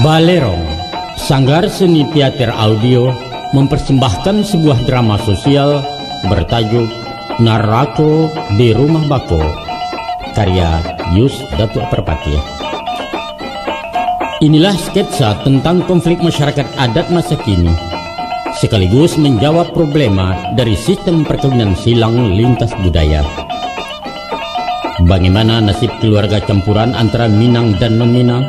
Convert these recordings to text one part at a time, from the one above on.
Balerong, sanggar seni teater audio, mempersembahkan sebuah drama sosial bertajuk Narako di Rumah Bako, karya Yus Datuk Perpati. Inilah sketsa tentang konflik masyarakat adat masa kini, sekaligus menjawab problema dari sistem perkawinan silang lintas budaya. Bagaimana nasib keluarga campuran antara Minang dan non-Minang?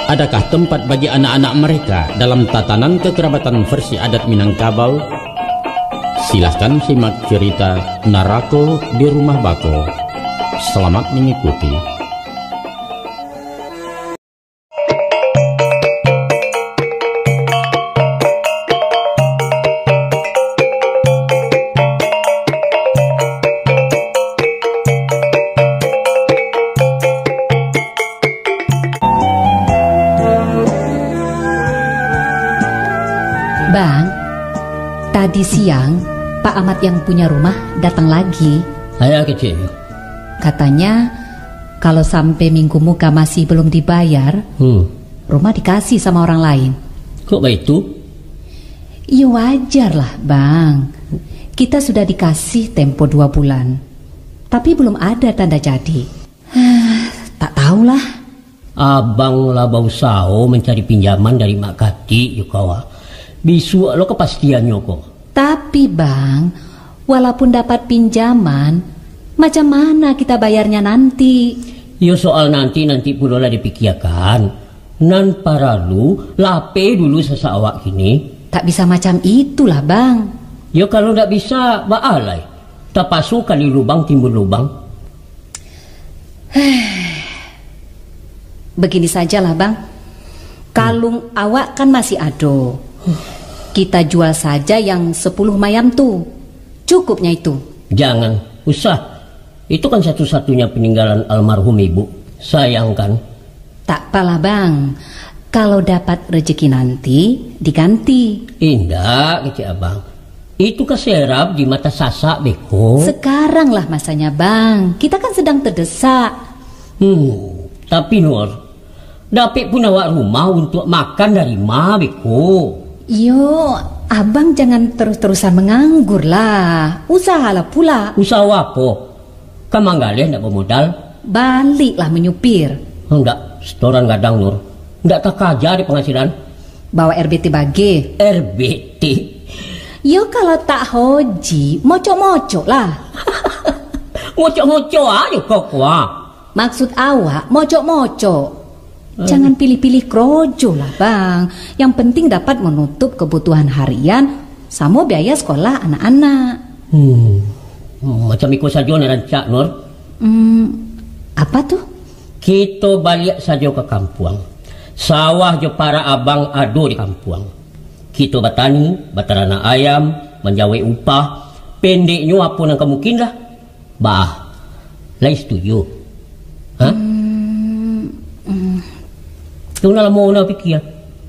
Adakah tempat bagi anak-anak mereka dalam tatanan kekerabatan versi adat Minangkabau? Silahkan simak cerita Narako di Rumah Bako. Selamat mengikuti. Bang, tadi siang Pak Ahmad yang punya rumah datang lagi. Ayah kecil. Katanya kalau sampai minggu muka masih belum dibayar, rumah dikasih sama orang lain. Kok begitu? Ya wajar lah bang. Kita sudah dikasih tempo 2 bulan, tapi belum ada tanda jadi. Tak tahulah. Abang lah bau sao mencari pinjaman dari Mak Kati yukawa. Bisu lo kepastiannya kok. Tapi bang, walaupun dapat pinjaman, macam mana kita bayarnya nanti? Yo soal nanti pula lah dipikirkan. Nan para lu lape dulu sesawak kini. Tak bisa macam itulah bang. Yo kalau tak bisa baalai. Tak pasu kali lubang timbul lubang. Begini sajalah bang. Kalung awak kan masih ado. Kita jual saja yang 10 mayam tuh. Cukupnya itu. Jangan, usah. Itu kan satu-satunya peninggalan almarhum ibu. Sayangkan. Tak apalah bang. Kalau dapat rezeki nanti diganti. Indah kecil abang. Itu keserap di mata sasak beko. Sekarang lah masanya bang. Kita kan sedang terdesak. Tapi Nur, dapat pun awak rumah untuk makan dari ma beko. Yo, abang jangan terus-terusan menganggur lah. Usahalah pula. Usaha apa? Kamu nggak bermodal? Baliklah menyupir. Enggak, setoran gadang Nur. Enggak tak kaja di penghasilan. Bawa RBT bage. RBT? Yo kalau tak hoji, mocok-mocok lah. Mocok-mocok aja kok wah. Maksud awak mocok-mocok. Jangan pilih-pilih krojo lah bang. Yang penting dapat menutup kebutuhan harian sama biaya sekolah anak-anak. Macam ikut saja rancak Nur. Apa tuh? Kita balik saja ke kampung. Sawah jo para abang ado di kampung. Kita bertani, berternak ayam, menjawai upah. Pendeknya apa yang mungkin lah. Bah, lah setuju. Hah? Kau nak mau nak pikir?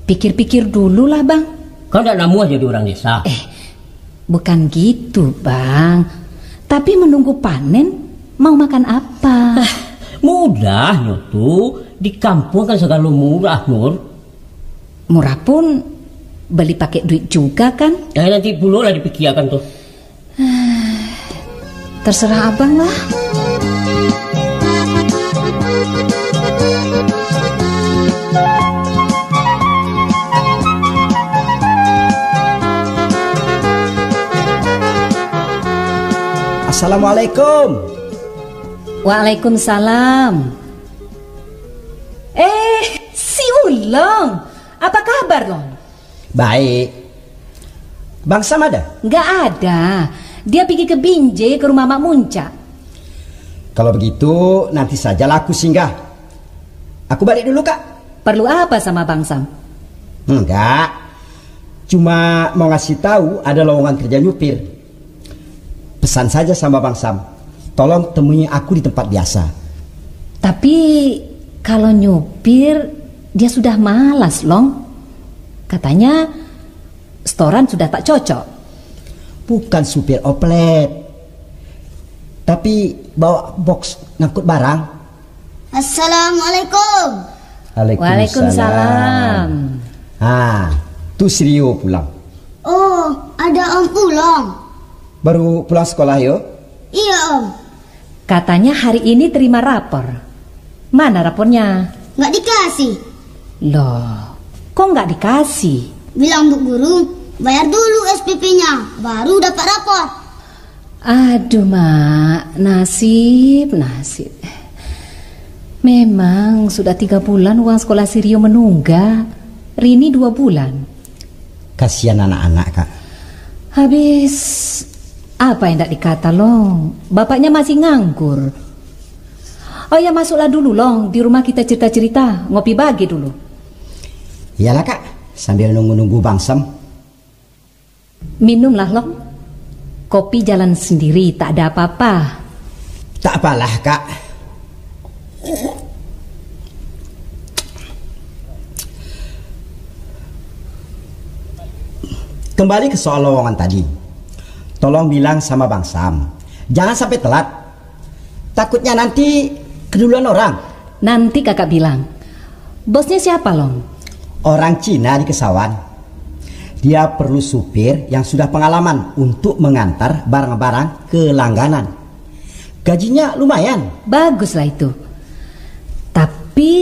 Pikir-pikir dulu lah bang. Kau tak namu jadi orang desa? Bukan gitu bang. Tapi menunggu panen, mau makan apa? Mudah tuh. Di kampung kan segala murah Nur. Murah pun beli pakai duit juga kan? Nanti puluh lah dipikirkan tuh. Terserah abang lah. Assalamualaikum. Waalaikumsalam. Si Ulong, apa kabar Long? Baik. Bang Sam ada? Nggak ada. Dia pergi ke Binjai ke rumah Mak Munca. Kalau begitu nanti sajalah aku singgah. Aku balik dulu kak. Perlu apa sama Bang Sam? Enggak. Cuma mau ngasih tahu ada lowongan kerja nyupir. Pesan saja sama Bang Sam. Tolong temui aku di tempat biasa. Tapi kalau nyupir dia sudah malas Long. Katanya setoran sudah tak cocok. Bukan supir oplet, tapi bawa box ngangkut barang. Assalamualaikum. Waalaikumsalam. Tuh si Rio pulang. Oh, ada Om pulang. Baru pulang sekolah yo? Iya Om. Katanya hari ini terima rapor. Mana rapornya? Nggak dikasih. Loh, kok nggak dikasih? Bilang Bu Guru, bayar dulu SPP-nya, baru dapat rapor. Aduh Mak, nasib. Memang sudah 3 bulan uang sekolah si Rio menunggak. Rini 2 bulan. Kasihan anak-anak, Kak. Habis apa yang tidak dikata Long? Bapaknya masih nganggur. Oh ya, masuklah dulu Long, di rumah kita cerita-cerita, ngopi bagi dulu. Iyalah Kak, sambil nunggu-nunggu Bang Sam. Minumlah Long. Kopi jalan sendiri, tak ada apa-apa. Tak apalah Kak. Kembali ke soal lowongan tadi. Tolong bilang sama Bang Sam, jangan sampai telat. Takutnya nanti keduluan orang. Nanti kakak bilang. Bosnya siapa Long? Orang Cina di Kesawan. Dia perlu supir yang sudah pengalaman untuk mengantar barang-barang ke langganan. Gajinya lumayan. Baguslah itu. Tapi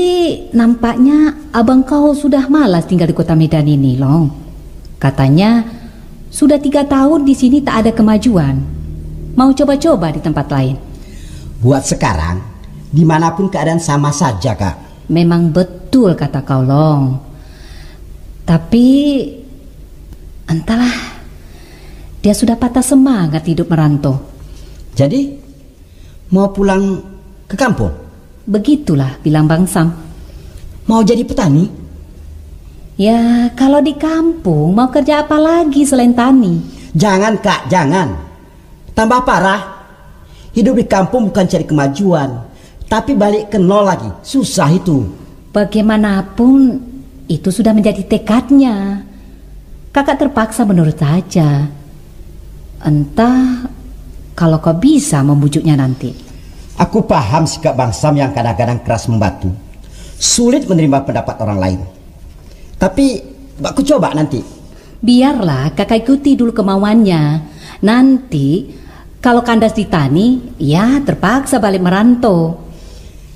nampaknya abang kau sudah malas tinggal di kota Medan ini Long. Katanya sudah 3 tahun di sini tak ada kemajuan. Mau coba-coba di tempat lain. Buat sekarang, dimanapun keadaan sama saja Kak. Memang betul kata kau Long. Tapi entahlah, dia sudah patah semangat hidup merantau. Jadi mau pulang ke kampung? Begitulah bilang Bang Sam. Mau jadi petani? Ya kalau di kampung mau kerja apa lagi selain tani? Jangan Kak, jangan. Tambah parah. Hidup di kampung bukan cari kemajuan, tapi balik ke nol lagi. Susah itu. Bagaimanapun itu sudah menjadi tekadnya. Kakak terpaksa menurut saja. Entah kalau kau bisa membujuknya nanti. Aku paham sikap Bang Sam yang kadang-kadang keras membatu. Sulit menerima pendapat orang lain. Tapi aku coba nanti. Biarlah kakak ikuti dulu kemauannya. Nanti kalau kandas di tani, ya terpaksa balik merantau.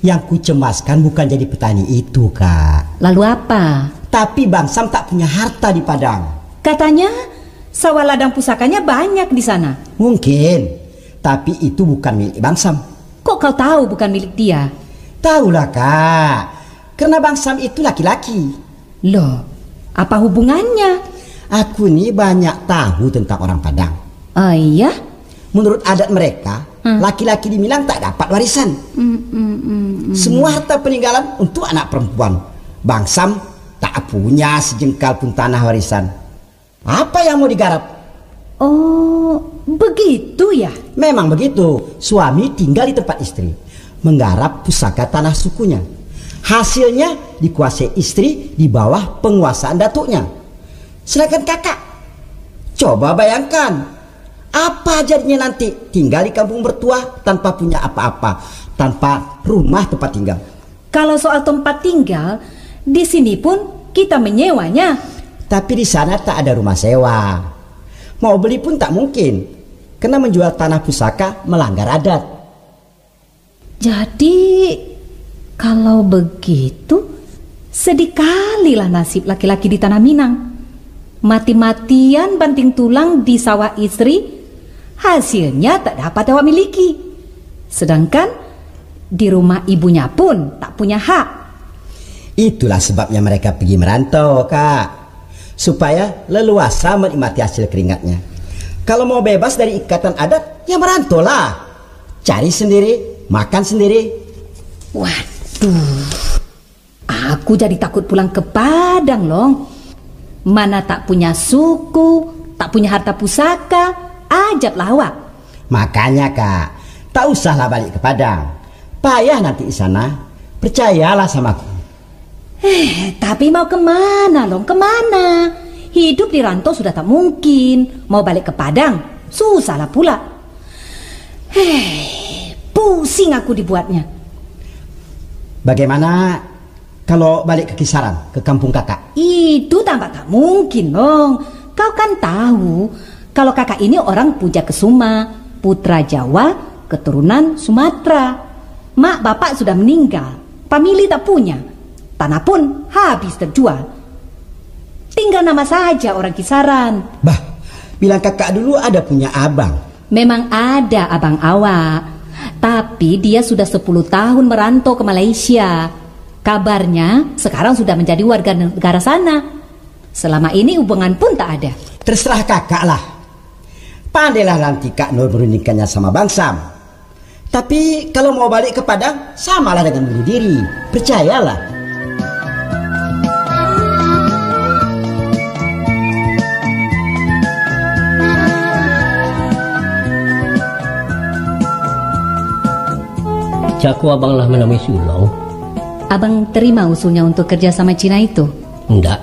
Yang ku cemaskan bukan jadi petani itu Kak. Lalu apa? Tapi Bang Sam tak punya harta di Padang. Katanya sawah ladang pusakanya banyak di sana. Mungkin, tapi itu bukan milik Bang Sam. Kok kau tahu bukan milik dia? Tahulah Kak, karena Bang Sam itu laki-laki. Loh, apa hubungannya? Aku nih banyak tahu tentang orang Padang. Oh iya? Menurut adat mereka, laki-laki di Minang tak dapat warisan. Semua harta peninggalan untuk anak perempuan. Bang Sam tak punya sejengkal pun tanah warisan. Apa yang mau digarap? Oh, begitu ya? Memang begitu. Suami tinggal di tempat istri, menggarap pusaka tanah sukunya. Hasilnya dikuasai istri di bawah penguasaan datuknya. Sedangkan kakak, coba bayangkan, apa jadinya nanti tinggal di kampung mertua tanpa punya apa-apa, tanpa rumah tempat tinggal. Kalau soal tempat tinggal, di sini pun kita menyewanya. Tapi di sana tak ada rumah sewa. Mau beli pun tak mungkin, karena menjual tanah pusaka melanggar adat. Jadi kalau begitu, sedih kalilah nasib laki-laki di tanah Minang. Mati-matian banting tulang di sawah istri, hasilnya tak dapat awak miliki. Sedangkan di rumah ibunya pun tak punya hak. Itulah sebabnya mereka pergi merantau Kak, supaya leluasa menikmati hasil keringatnya. Kalau mau bebas dari ikatan adat, ya merantau lah. Cari sendiri, makan sendiri. Waduh, aku jadi takut pulang ke Padang Long. Mana tak punya suku, tak punya harta pusaka, ajablah awak. Makanya Kak, tak usahlah balik ke Padang. Payah nanti di sana, percayalah sama aku. Tapi mau kemana Long, kemana? Hidup di rantau sudah tak mungkin. Mau balik ke Padang, susahlah pula. pusing aku dibuatnya. Bagaimana kalau balik ke Kisaran, ke kampung kakak? Itu tampak tak mungkin, Long. Kau kan tahu kalau kakak ini orang Pujakesuma, putra Jawa, keturunan Sumatera. Mak bapak sudah meninggal, famili tak punya, tanah pun habis terjual. Tinggal nama saja orang Kisaran. Bah, bilang kakak dulu ada punya abang. Memang ada abang awak, tapi dia sudah 10 tahun merantau ke Malaysia. Kabarnya sekarang sudah menjadi warga negara sana. Selama ini hubungan pun tak ada. Terserah kakak lah. Pandailah nanti Kak Nur berundingkannya sama Bang Sam. Tapi kalau mau balik ke Padang, samalah dengan bunuh diri. Percayalah. Caku abang lah menemui si Ulong. Abang terima usulnya untuk kerja sama Cina itu? Enggak.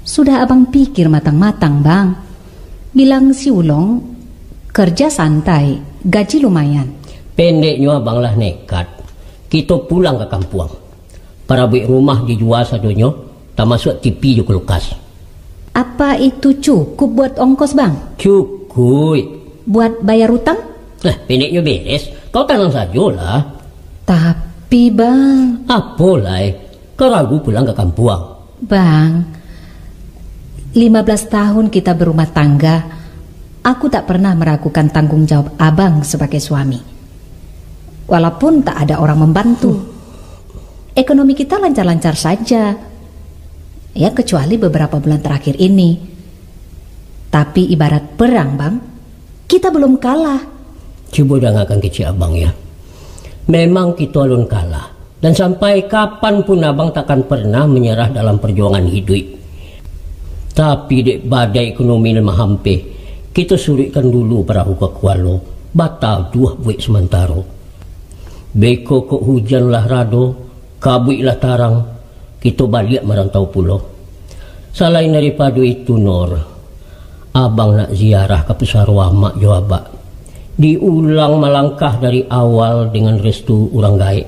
Sudah abang pikir matang-matang, Bang. Bilang si Ulong kerja santai, gaji lumayan. Pendeknya abang lah nekat. Kita pulang ke kampung. Para buik rumah dijual sadonya, tak masuk TV di kulkas. Apa itu cukup buat ongkos, Bang? Cukup. Buat bayar utang? Pendeknya beres. Kau tenang sajalah. Tapi, Bang... Apalah, kau ragu pulang ke kampung. Bang, 15 tahun kita berumah tangga, aku tak pernah meragukan tanggung jawab abang sebagai suami. Walaupun tak ada orang membantu, ekonomi kita lancar-lancar saja. Ya, kecuali beberapa bulan terakhir ini. Tapi ibarat perang, Bang, kita belum kalah. Coba dengarkan kecil abang ya. Memang kita alun kalah. Dan sampai kapanpun abang takkan pernah menyerah dalam perjuangan hidup. Tapi dek badai ekonomi lemah hampir, kita surutkan dulu perahu ke Kuala. Batal dua buik sementara. Beko kok hujan lah rado, kabut lah tarang, kita balik merantau pulau. Selain daripada itu Nur, abang nak ziarah ke Pesarua mak Jawabak. Diulang melangkah dari awal dengan restu orang gaib.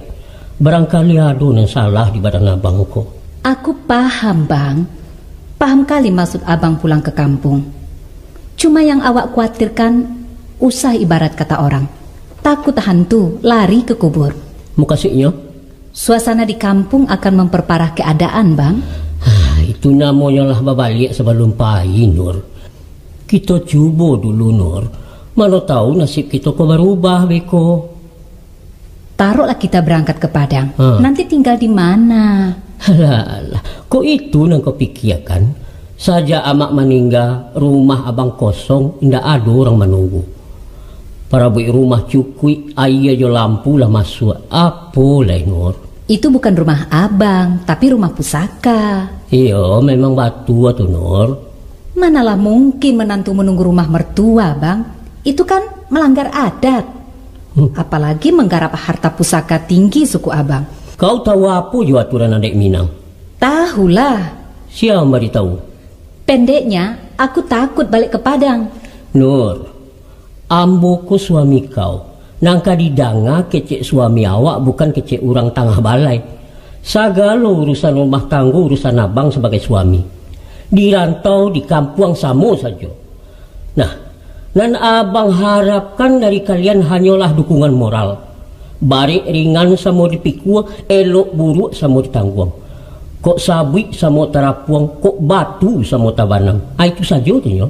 Barangkali ada yang salah di badan abang kok. Aku paham, Bang. Paham kali maksud abang pulang ke kampung. Cuma yang awak khawatirkan, usah ibarat kata orang. Takut hantu, lari ke kubur. Makasihnya? Suasana di kampung akan memperparah keadaan, Bang. Itu namanya lah babalik sebelum pagi, Nur. Kita cuba dulu, Nur. Mana tahu nasib kita kok berubah, Beko. Taruhlah kita berangkat ke Padang. Nanti tinggal di mana? Alah, kok itu yang kau pikirkan? Saja amak meninggal, rumah abang kosong, tidak ada orang menunggu. Para buik rumah cukup, air jo lampu lah masuk. Apa lah, Nur? Itu bukan rumah abang, tapi rumah pusaka. Iya, memang batu atau Nur. Manalah mungkin menantu menunggu rumah mertua, Bang. Itu kan melanggar adat. Apalagi menggarap harta pusaka tinggi suku abang. Kau tahu apa jo aturan adik Minang? Tahulah. Siapa mari tahu? Pendeknya, aku takut balik ke Padang. Nur, amboku suami kau. Nangka didanga kecek suami awak bukan kecek orang tengah balai. Segala urusan rumah tangga urusan abang sebagai suami. Dirantau di kampung sama saja. Nah, dan abang harapkan dari kalian hanyalah dukungan moral. Barik ringan sama dipikul, elok buruk sama ditanggung. Kok sabik sama terapuang, kok batu sama tabanam. Itu saja tu ya.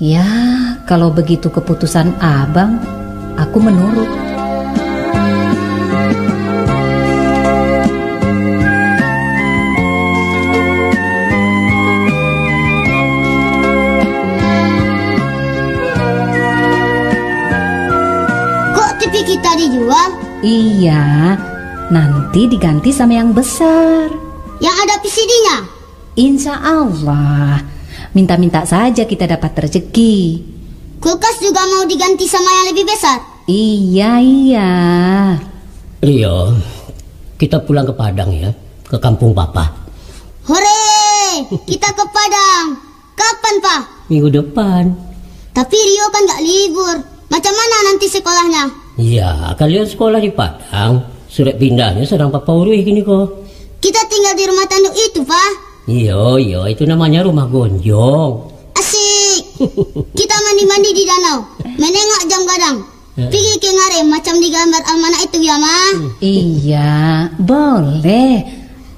Ya, kalau begitu keputusan abang, aku menurut. Kok TV kita dijual? Iya, nanti diganti sama yang besar. Yang ada VCD-nya? Insya Allah. Minta-minta saja kita dapat rezeki. Kulkas juga mau diganti sama yang lebih besar? Iya. Iya, kita pulang ke Padang ya, ke kampung Papa. Hore, kita ke Padang. Kapan, Pak? Minggu depan. Tapi Rio kan gak libur. Macam mana nanti sekolahnya? Ya, kalian sekolah di Padang. Surat pindahnya sedang Papa urus gini kok. Kita tinggal di rumah tanduk itu, Pak. Iya, itu namanya rumah gonjong. Asik. Kita mandi-mandi di danau, menengok jam gadang. Pergi ke ngare macam di gambar amanah itu ya, Ma. Iya, boleh.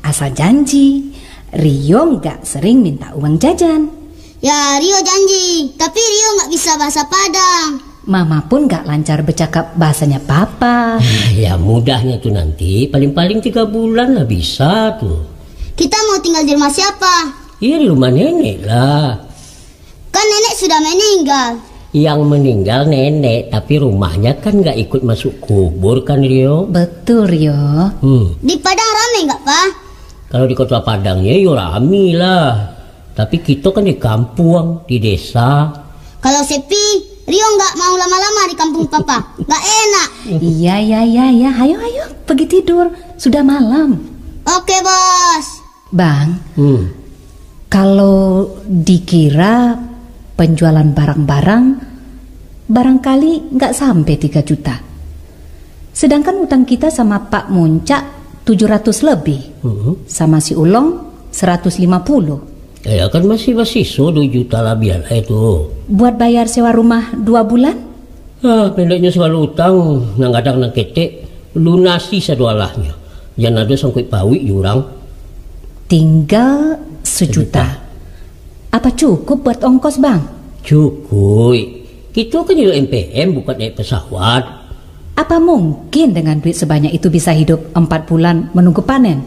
Asal janji, Rio nggak sering minta uang jajan. Ya, Rio janji, tapi Rio nggak bisa bahasa Padang. Mama pun nggak lancar bercakap bahasanya Papa. Ya mudahnya tuh nanti, paling-paling 3 bulan lah bisa tuh. Kita mau tinggal di rumah siapa? Iya di rumah nenek lah. Kan nenek sudah meninggal. Yang meninggal nenek, tapi rumahnya kan nggak ikut masuk kubur kan Rio? Betul Rio. Di Padang rame nggak, Pak? Kalau di kota Padangnya ya rame lah. Tapi kita kan di kampung, di desa. Kalau sepi, Rio nggak mau lama-lama di kampung Papa. Nggak enak. Iya. Ayo, pergi tidur. Sudah malam. Oke, Bos. Bang, kalau dikira penjualan barang-barang, barangkali nggak sampai 3 juta. Sedangkan utang kita sama Pak Muncak 700 lebih. Sama si Ulong 150. Ya kan masih 2 juta lah biar itu. Buat bayar sewa rumah 2 bulan? Pendeknya soal utang, nang kadang nang ketek, lunasi sedualahnya. Jangan ada sangkut pawi jurang. Tinggal 1 juta. Apa cukup buat ongkos bang? Cukup. Kita kan juga MPM bukan naik pesawat. Apa mungkin dengan duit sebanyak itu bisa hidup 4 bulan menunggu panen?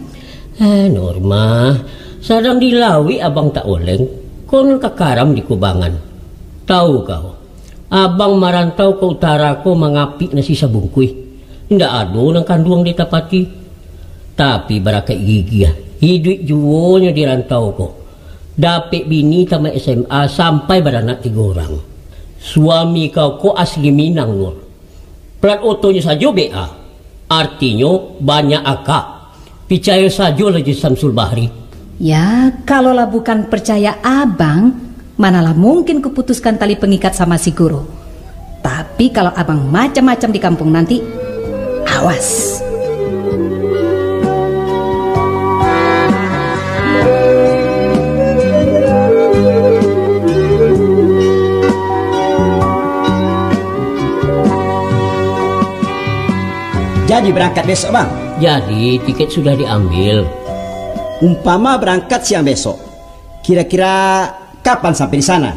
Norma, sadang di Lawi abang tak oleng, konon kakaram di Kubangan. Tahu kau, abang marantau ke utara ko mengapik nasi sabungkui. Tidak ada nang kanduang di tapati. Tapi barakai gigi ya, hidup juonya di rantau ko. Dapet bini tamat SMA sampai beranak 3 orang. Suami kau ko asli Minang Nur. Plat otonya saja BA. Artinya banyak akak. Percaya saja lagi Samsul Bahri. Ya, kalaulah bukan percaya abang, manalah mungkin kuputuskan tali pengikat sama si guru. Tapi kalau abang macam-macam di kampung nanti, awas. Jadi berangkat besok bang? Jadi tiket sudah diambil. Umpama berangkat siang besok, kira-kira kapan sampai di sana?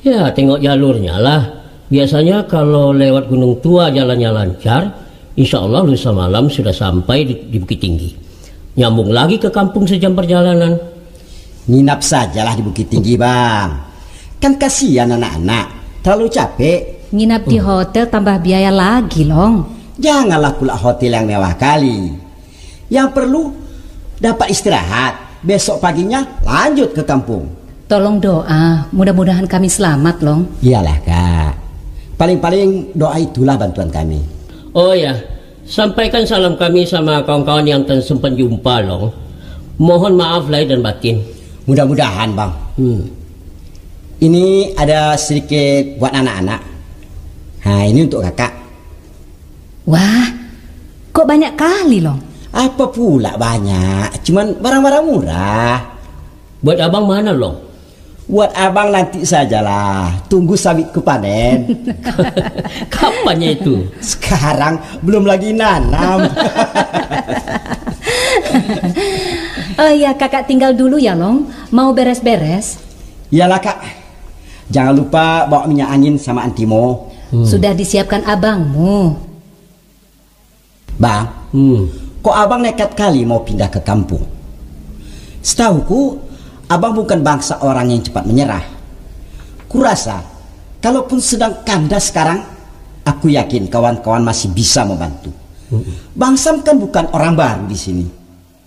Ya tengok jalurnya lah. Biasanya kalau lewat Gunung Tua jalannya lancar, insya Allah lusa malam sudah sampai di Bukit Tinggi. Nyambung lagi ke kampung sejam perjalanan. Nginap sajalah di Bukit Tinggi bang. Kan kasihan anak-anak, terlalu capek. Nginap di hotel tambah biaya lagi Long. Janganlah pula hotel yang mewah kali. Yang perlu dapat istirahat. Besok paginya lanjut ke kampung. Tolong doa, mudah-mudahan kami selamat Long. Iyalah kak. Paling-paling doa itulah bantuan kami. Oh ya, sampaikan salam kami sama kawan-kawan yang tak sempat jumpa Long. Mohon maaf lahir dan batin. Mudah-mudahan bang. Ini ada sedikit buat anak-anak. Nah ini untuk kakak. Wah, kok banyak kali Long? Apa pula banyak, cuman barang-barang murah. Buat abang mana Long? Buat abang nanti sajalah, tunggu sawitku panen. Kapannya itu? Sekarang belum lagi nanam. Oh iya, kakak tinggal dulu ya Long. Mau beres-beres? Iyalah kak. Jangan lupa bawa minyak angin sama antimo. Sudah disiapkan abangmu. Bang, kok abang nekat kali mau pindah ke kampung? Setahuku, abang bukan bangsa orang yang cepat menyerah. Kurasa, kalaupun sedang kandas sekarang, aku yakin kawan-kawan masih bisa membantu. Bang Sam kan bukan orang baru di sini.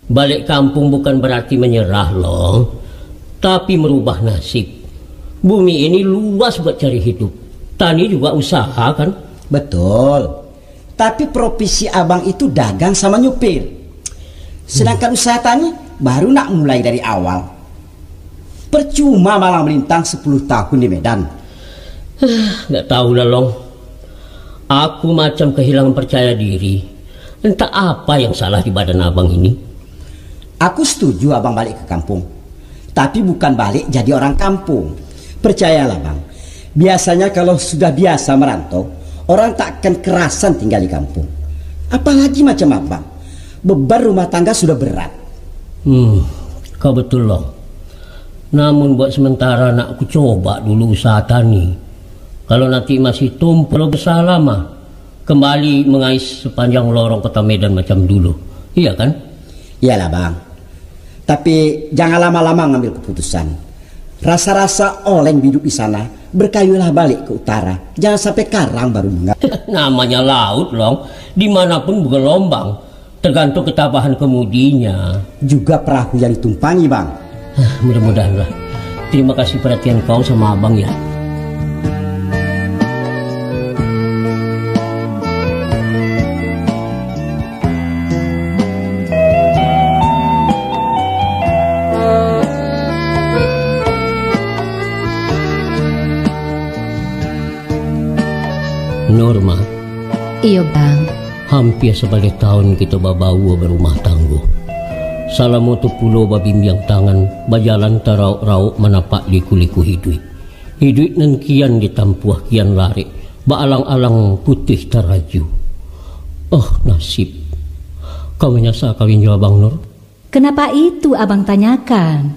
Balik kampung bukan berarti menyerah Long, tapi merubah nasib. Bumi ini luas buat cari hidup. Tani juga usaha kan? Betul. Tapi profesi abang itu dagang sama nyupir. Sedangkan usaha tani baru nak mulai dari awal. Percuma malah melintang 10 tahun di Medan. Nggak tahu lah Long. Aku macam kehilangan percaya diri. Entah apa yang salah di badan abang ini. Aku setuju abang balik ke kampung, tapi bukan balik jadi orang kampung. Percayalah bang, biasanya kalau sudah biasa merantau, orang tak akan kerasan tinggal di kampung. Apalagi macam abang, beban rumah tangga sudah berat. Kau betul loh. Namun buat sementara nak aku coba dulu usaha tani. Kalau nanti masih tumpul bersalah mah, kembali mengais sepanjang lorong kota Medan macam dulu. Iya kan? Iyalah bang, tapi jangan lama-lama ngambil keputusan. Rasa-rasa oleng hidup di sana, berkayulah balik ke utara. Jangan sampai karang baru bunga. Namanya laut long, dimanapun bergelombang, tergantung ketabahan kemudinya. Juga perahu yang ditumpangi bang. Mudah-mudahan lah. Terima kasih perhatian kau sama abang ya. Norma. Iya bang. Hampir sebalik tahun kita babawa berumah tangguh. Salamu tu pulau babimbiang tangan, bajalan tarauk-rauk menapak liku-liku hidup. Hidup nan kian ditampuah kian lari, baalang-alang putih teraju. Oh nasib. Kau menyasar kawin jawab Bang Nur? Kenapa itu abang tanyakan?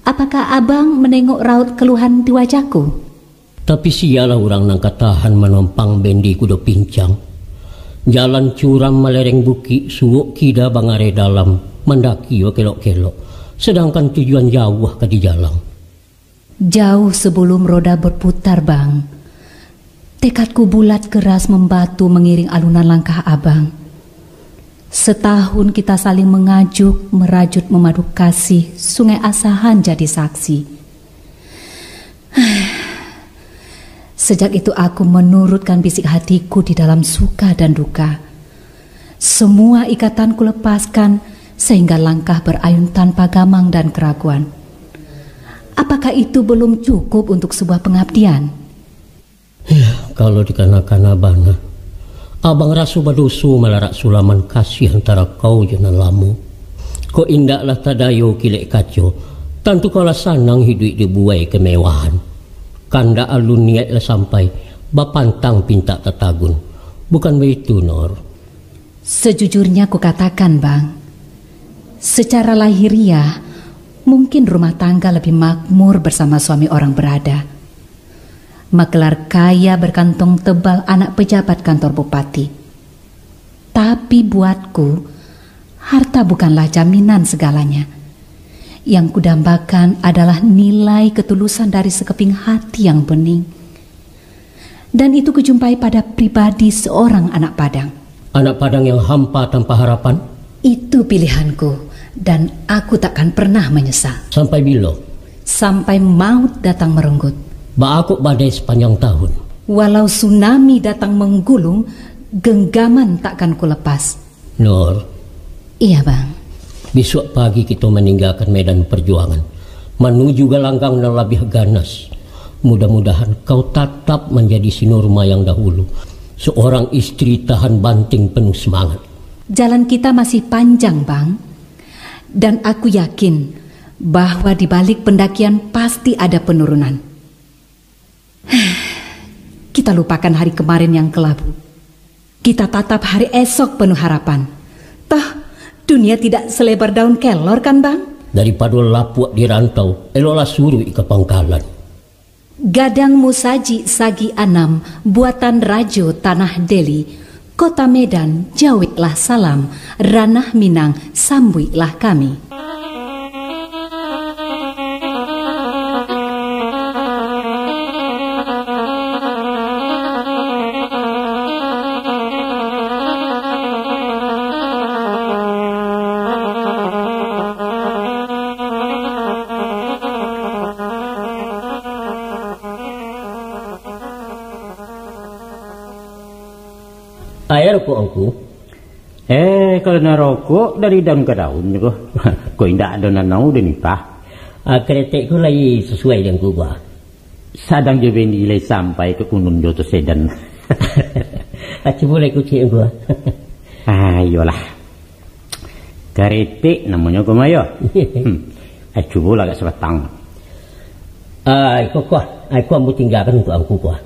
Apakah abang menengok raut keluhan di wajahku? Tapi sialah orang nang katahan menompang bendi kuda pincang. Jalan curam melereng bukit, suuk kida bangare dalam, mendaki kelok-kelok. Sedangkan tujuan jauh ke di jalan. Jauh sebelum roda berputar bang, tekadku bulat keras membatu mengiring alunan langkah abang. Setahun kita saling mengajuk, merajut memaduk kasih, Sungai Asahan jadi saksi. Sejak itu aku menurutkan bisik hatiku di dalam suka dan duka. Semua ikatan ku lepaskan sehingga langkah berayun tanpa gamang dan keraguan. Apakah itu belum cukup untuk sebuah pengabdian? Ya, kalau dikarenakan abang rasu badosu melarak sulaman kasih antara kau janan lamu. Kau indaklah tadayo kilek kaco, tentu kaulah sanang hidup dibuai kemewahan. Kanda alun niatlah sampai bapantang pinta tatagun. Bukan begitu, Nor? Sejujurnya ku katakan, Bang. Secara lahiriah, mungkin rumah tangga lebih makmur bersama suami orang berada. Magelar kaya berkantong tebal anak pejabat kantor bupati. Tapi buatku, harta bukanlah jaminan segalanya. Yang kudambakan adalah nilai ketulusan dari sekeping hati yang bening. Dan itu kujumpai pada pribadi seorang anak Padang. Anak Padang yang hampa tanpa harapan? Itu pilihanku, dan aku takkan pernah menyesal. Sampai bila? Sampai maut datang merenggut. Baakuk badai sepanjang tahun. Walau tsunami datang menggulung, genggaman takkan kulepas. Nur. Iya bang. Besok pagi kita meninggalkan medan perjuangan, menuju gelanggang yang lebih ganas. Mudah-mudahan kau tetap menjadi si Norma yang dahulu, seorang istri tahan banting penuh semangat. Jalan kita masih panjang, Bang. Dan aku yakin bahwa di balik pendakian pasti ada penurunan. Kita lupakan hari kemarin yang kelabu. Kita tatap hari esok penuh harapan. Toh dunia tidak selebar daun kelor kan bang? Daripada lapuak di rantau, eloklah suruh ke pangkalan. Gadang musaji sagi anam, buatan Rajo Tanah Deli, Kota Medan, jawiklah salam, ranah Minang, sambuilah kami. Air rokok aku. Kalau nak rokok dari daun ke daun kau. Kau indah ada nanau dan nipah. Kretek ku lagi sesuai dengan kubah. Sadang je nilai sampai ke Gunung Joto Sedan. Aci boleh kucing gua. Ayolah. Karetik namanya gua mayo. Acu bola gak sebatang. Aku ambil tinggalkan untuk aku kuah.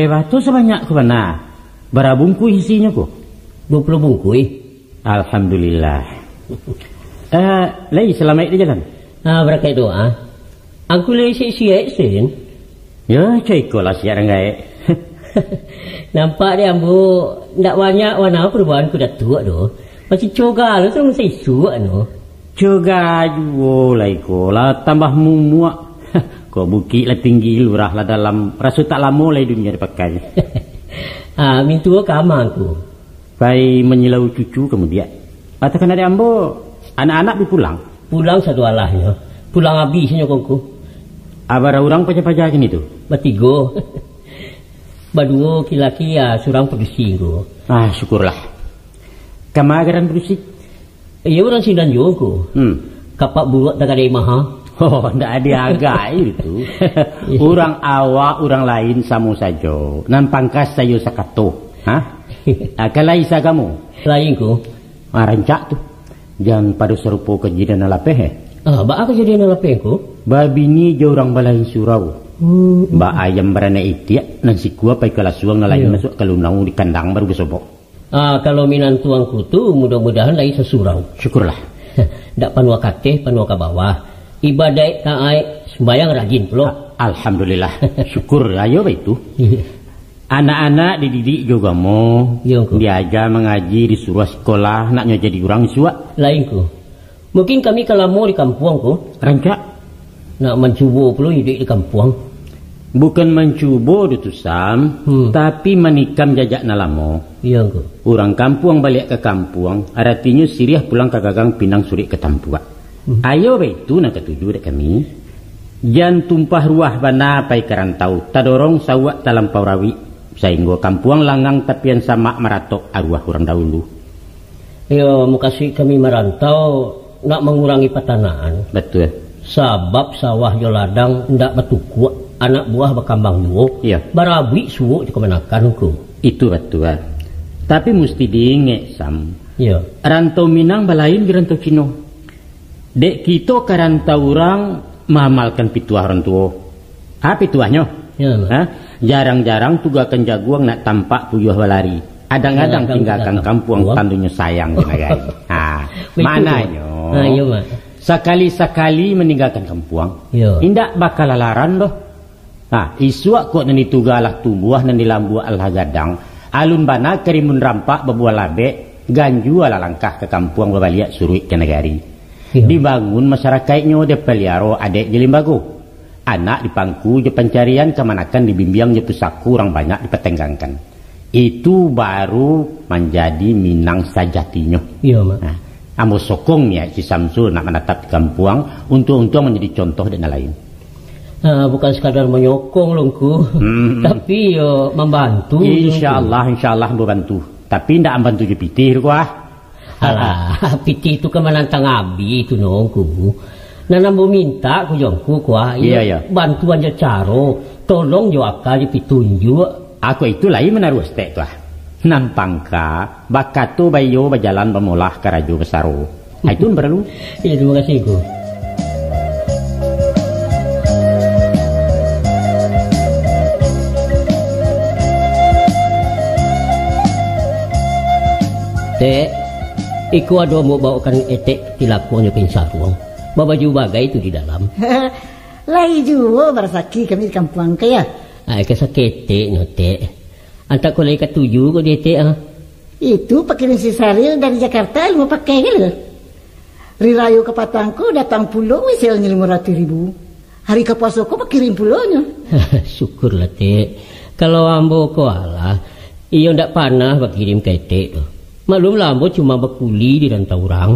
Batu sebanyak ku mana? Berabungku isinya ku? 20 bungkui. Alhamdulillah. Lagi selamat di jalan. Berkat doa. Aku lagi siap sen. Ya, cekol lah siap enggak. Nampak dia ambu ndak banyak warna perubahan ku dah tua doh. Masih coga lu tu masih suak no. Coga juga lah iko lah tambah muak. Kau bukit lah tinggi lurah lah dalam rasa tak lama lah dunia dipakai. Mintu kamar aku. Pai menyelau cucu kemudian. Katakan ada ambo anak-anak pulang. Pulang satu alahnya. Pulang habisnya kongku. Abara orang pajak-pajak ini tu. Bertiga. Berdua laki-laki ya surang produksi ko. Syukurlah. Kamagaran produksi. Iya orang sindan juga. Kapak buat tak ada maha. Ndak ada agak itu. Orang awak, orang lain sama saja. Nan pangkas saya sakato. Kalau isa kamu? Lain ko. Rancak tu. Jangan pada serupa kejadian lapeh. Ba kejadian lapeh ko? Babi ni je orang balain surau. Ba ayam beranak itiak nan si kuah pai kalasuang nalain masuk kalunau di kandang baru besobok. Kalau minan tuangku tu mudah-mudahan lain sesurau. Syukurlah. Ndak panua kateh, panua ke bawah. Ibadah kaai sembayang rajin pula. Alhamdulillah. Syukur ayo itu. Anak-anak dididik juga mo. Diajar mengaji disuruh sekolah naknya jadi orang suak. Lain ku. Mungkin kami kalau mau di kampung ku. Rancak. Nak mencuba pula hidup di kampung. Bukan mencuba itu Sam. Tapi menikam jajak nalamo. Iya ku. Orang kampung balik ke kampung. Artinya siriah pulang ke gagang Pinang Surik ke Tampuak. Ayo itu nak ketujuh dek kami. Jan tumpah ruah bana pai kerantau. Tadorong sawak dalam paurawi. Sehingga kampung langang tapian sama meratok arwah orang dahulu. Ya, mukasih kami merantau nak mengurangi petanaan. Betul. Sabab sawah jo ladang ndak betukuk, anak buah berkambang juga. Iya. Barabi suwuk di kemenakan ku. Itu betul. Tapi mesti diingat Sam. Iya. Rantau Minang balain di rantau Cino. Dek kita ke rantau orang mamalkan pituah orang tua. Pituahnya? Ya, jarang-jarang tugakan jaguang nak tampak puyuh balari. Adang-adang tinggalkan kampung tandunya sayang di negara. Mananya? Iya, Mak. Sekali-sekali meninggalkan kampung. Indak bakal lalaran doh. Isuak kok nani tugalah tubuh nani lambu alah gadang. Alun bana kerimun rampak bebuah labek. Ganju ala langkah ke kampung babaliak suruh ke negari. Dibangun masyarakatnya de peliaro adek jelimbago. Anak dipangku je pencarian kemanakan dibimbiang je pusaku orang banyak dipetenggangkan. Itu baru menjadi Minang sajatinya. Iya, Mak. Ambo sokongnya si Samsul nak menatap di kampung untuk menjadi contoh dan lain. Bukan sekadar menyokong longku, tapi yo membantu. Insyaallah membantu. Tapi ndak membantu je pitih kuah. Alah, pitih itu kemenantang abi itu nongku. Nanambo minta ku jongku kuah. Iya. Bantuan je caro, tolong jo akal je pitunjuk. Aku itu lain menaruh stek tuah. Nampangka bakatu bayo berjalan bemolah karajo besaro. Itu perlu. Iya, terima kasih ku. Tek, iku ada mau bawakan etek tilakuannya pensaruang. Bawa baju bagai itu di dalam. Lai juga bersaki kami di kampung kaya. Kesakete nyotek. Antak ko lagi ketujuh ko dete Itu pakirin si Saril dari Jakarta mau pakai gitu. Rirayu ke Patangko datang pulau misalnya 500.000. Hari ke Pasoko pakirin pulaunya. Syukurlah Tek. Kalau ambo ko ala, iyo ndak panah pakirim ke Tek tu. Maklum lah ambo cuma berkuli di rantau orang.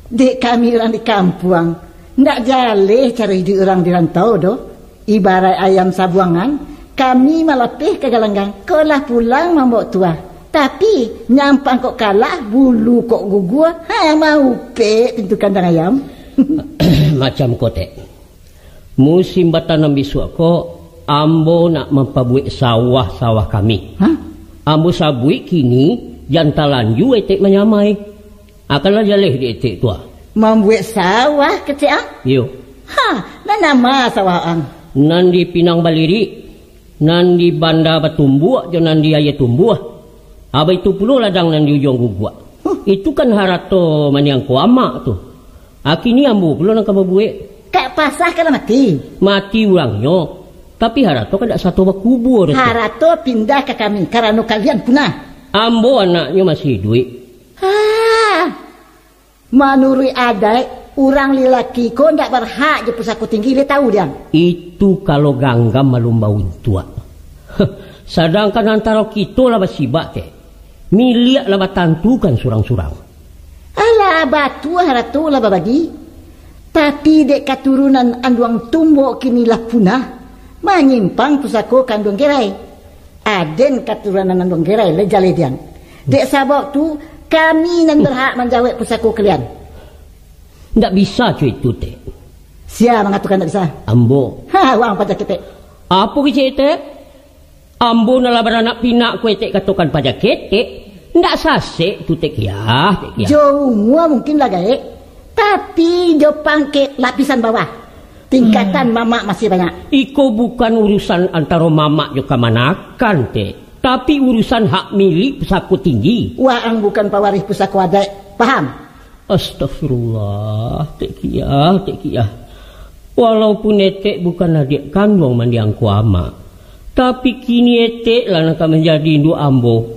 Dek kami orang di kampung ndak jaleh cara hidup orang di rantau doh. Ibarat ayam sabuangan. Kami malapih ke galanggang. Kau lah pulang membawa tua. Tapi nyampang kok kalah, bulu kok gugua. Mau pe pintu kandang ayam. Macam kotek. Musim batanam bisu kok ambo nak memperbuat sawah-sawah kami. Hah? Ambo sabui kini jantalan ju etek menyamai. Akanlah jaleh di etek tua. Membuat sawah kecil ah? Yo. Ha, dan nama sawah ang. Nan di Pinang Baliri, nan di Banda Batumbuak, jo nan di Ayah Tumbuak. Aba itu puluh ladang nan di ujung gugua. Itu kan harato maniang kuama tu. Akini ambo puluh nang kababuek. Kak pasah kena mati. Mati orangnya. Tapi harato kan tak satu bakubur. Harato pindah ke kami karena kalian punah. Ambo anaknya masih duit. Menurut adai, orang lelaki kau ndak berhak je pusaku tinggi, dia tahu dia. Itu kalau ganggam malumbaun tua. Sedangkan antara kita lah basibak ke. Milik lah batantukan surang-surang. Alah batu harato lah babagi. Tapi dek keturunan anduang tumbuk kini lah punah. Menyimpang pusako kandung gerai. Aden keturunan anduang gerai lejale diang. Dek sabak tu kami nan berhak menjawab pusako kalian. Ndak bisa cuy itu teh. Siapa mengatakan tak bisa? Ambo. Wang pajak kita. Apa kecik teh? Ambo nala beranak pinak kue tek katokan pajak ketek. Ndak sasek tu tek ya. Jauh mua mungkin lah gaek. Tapi jo pangke lapisan bawah. Tingkatan mamak masih banyak. Iko bukan urusan antara mamak jo kamanakan teh. Tapi urusan hak milik pusako tinggi. Waang bukan pewaris pusako adek. Paham? Astagfirullah. Tekiah. Walaupun etek bukan adik kandung mandiang kuama. Tapi kini etek lah nak menjadi induk ambo.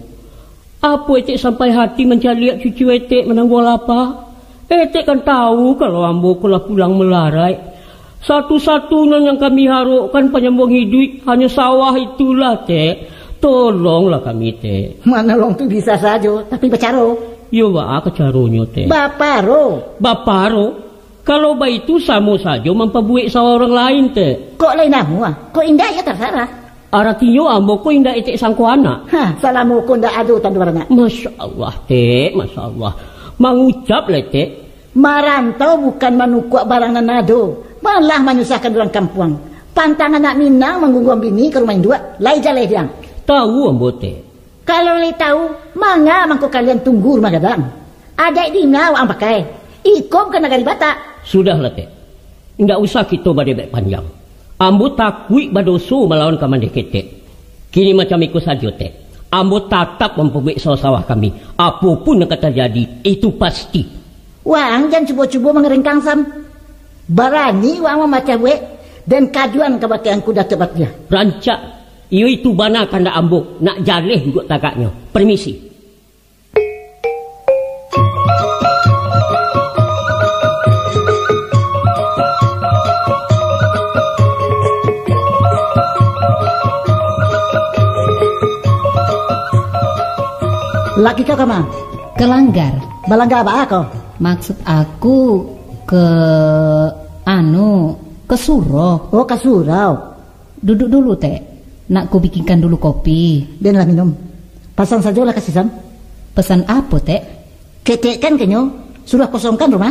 Apa etek sampai hati mencari cucu etek menanggul apa? Etek kan tahu kalau ambo kalau pulang melarai. Satu-satunya yang kami harapkan penyambung hidup hanya sawah itulah teh. Tolonglah kami teh. Mana long tu bisa saja, tapi bacaro. Yo ba kecaronyo teh. Baparo. Kalau ba itu sama saja memperbuat sawah orang lain teh. Kok lain namu ah? Kok indah ya terserah. Artinya ambo ko indah etek sangko anak. Salamu ko ndak adu tanduarna. Masya Allah teh, Masya Allah. Mengucap lah teh. Marantau bukan manukuk barang nanado. Malah menyusahkan orang kampung. Pantang anak Minang menggugum bini ke rumah indua. Lai jalai diang. Tahu ambo teh. Kalau lai tahu, mangga mangko kalian tunggu rumah gadang. Adek dina wang pakai. Ikom ke negari Batak. Sudahlah teh. Ndak usah kita badai panjang. Ambo takui badoso melawan kamandeh ketek. Kini macam ikut saja teh. Ambo tatap memperbaik sawah-sawah kami. Apapun yang terjadi, itu pasti. Wang jangan cuba-cuba mengeringkang sam. Barani wang memacah wek. Dan kajuan kebatian kuda tebat dia. Rancak. Iyo itu bana kanda ambo. Nak jaleh duduk tagaknya. Permisi. Laki kau kemana? Ke Langgar. Balangga apa kau? Maksud aku ke ke Suro. Oh ke Surau. Duduk dulu teh. Nak ku bikinkan dulu kopi. Dan lah minum. Pasang saja lah kasih sam. Pesan apa teh? Ketek kan kenyo. Sudah kosongkan rumah?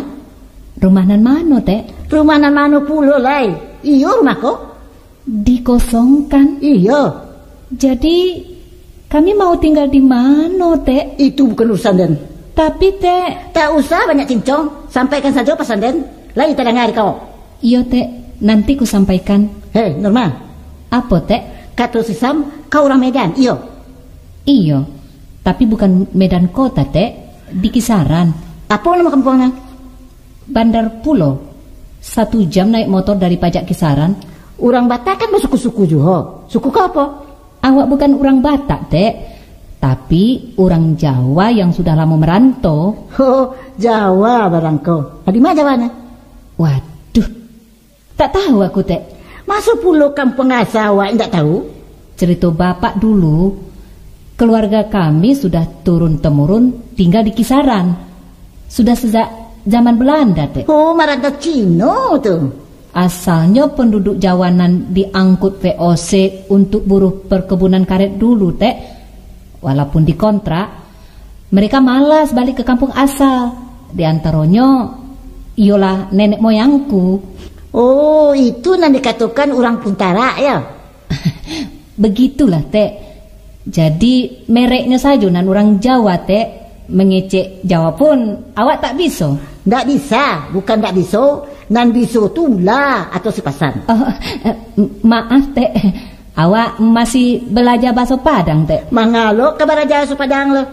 Rumah nan mano teh? Rumah nan mano pulo lai. Iyo rumah kau? Dikosongkan. Iyo. Jadi kami mau tinggal di mana teh? Itu bukan urusan den. Tapi teh. Tak usah banyak cincong. Sampaikan saja pesan den. Lai tak dengar kau. Iyo teh. Nanti ku sampaikan. Hei Norma. Apa teh? Kata si Sam, kau orang Medan. Iyo. Iyo. Tapi bukan Medan kota teh. Di Kisaran. Apa nama kampungnya? Bandar Pulau. 1 jam naik motor dari pajak Kisaran. Orang Batak kan bersuku-suku juga. Suku kau apa? Awak bukan orang Batak, Dek. Tapi orang Jawa yang sudah lama merantau. Oh, Jawa barang kau. Di mana Jawanya? Waduh. Tak tahu aku, Dek. Masuk pulau kampung asal awak tidak tahu? Cerita bapak dulu. Keluarga kami sudah turun-temurun tinggal di Kisaran. Sudah sejak zaman Belanda, Dek. Oh, merantau Cino tuh. Asalnya penduduk Jawanan diangkut VOC untuk buruh perkebunan karet dulu, Teh. Walaupun dikontrak, mereka malas balik ke kampung asal. Di antaranya, iyalah nenek moyangku. Oh, itu yang dikatakan orang Puntara ya? begitulah Tek. Jadi mereknya saja nan orang Jawa Tek. Mengecek Jawa pun awak tak bisa. Ndak bisa, bukan ndak bisa. Nan bisa tu lah atau sipasan. Maaf Tek. Awak masih belajar bahasa Padang Tek. Mangalo ke bahasa Padang lo?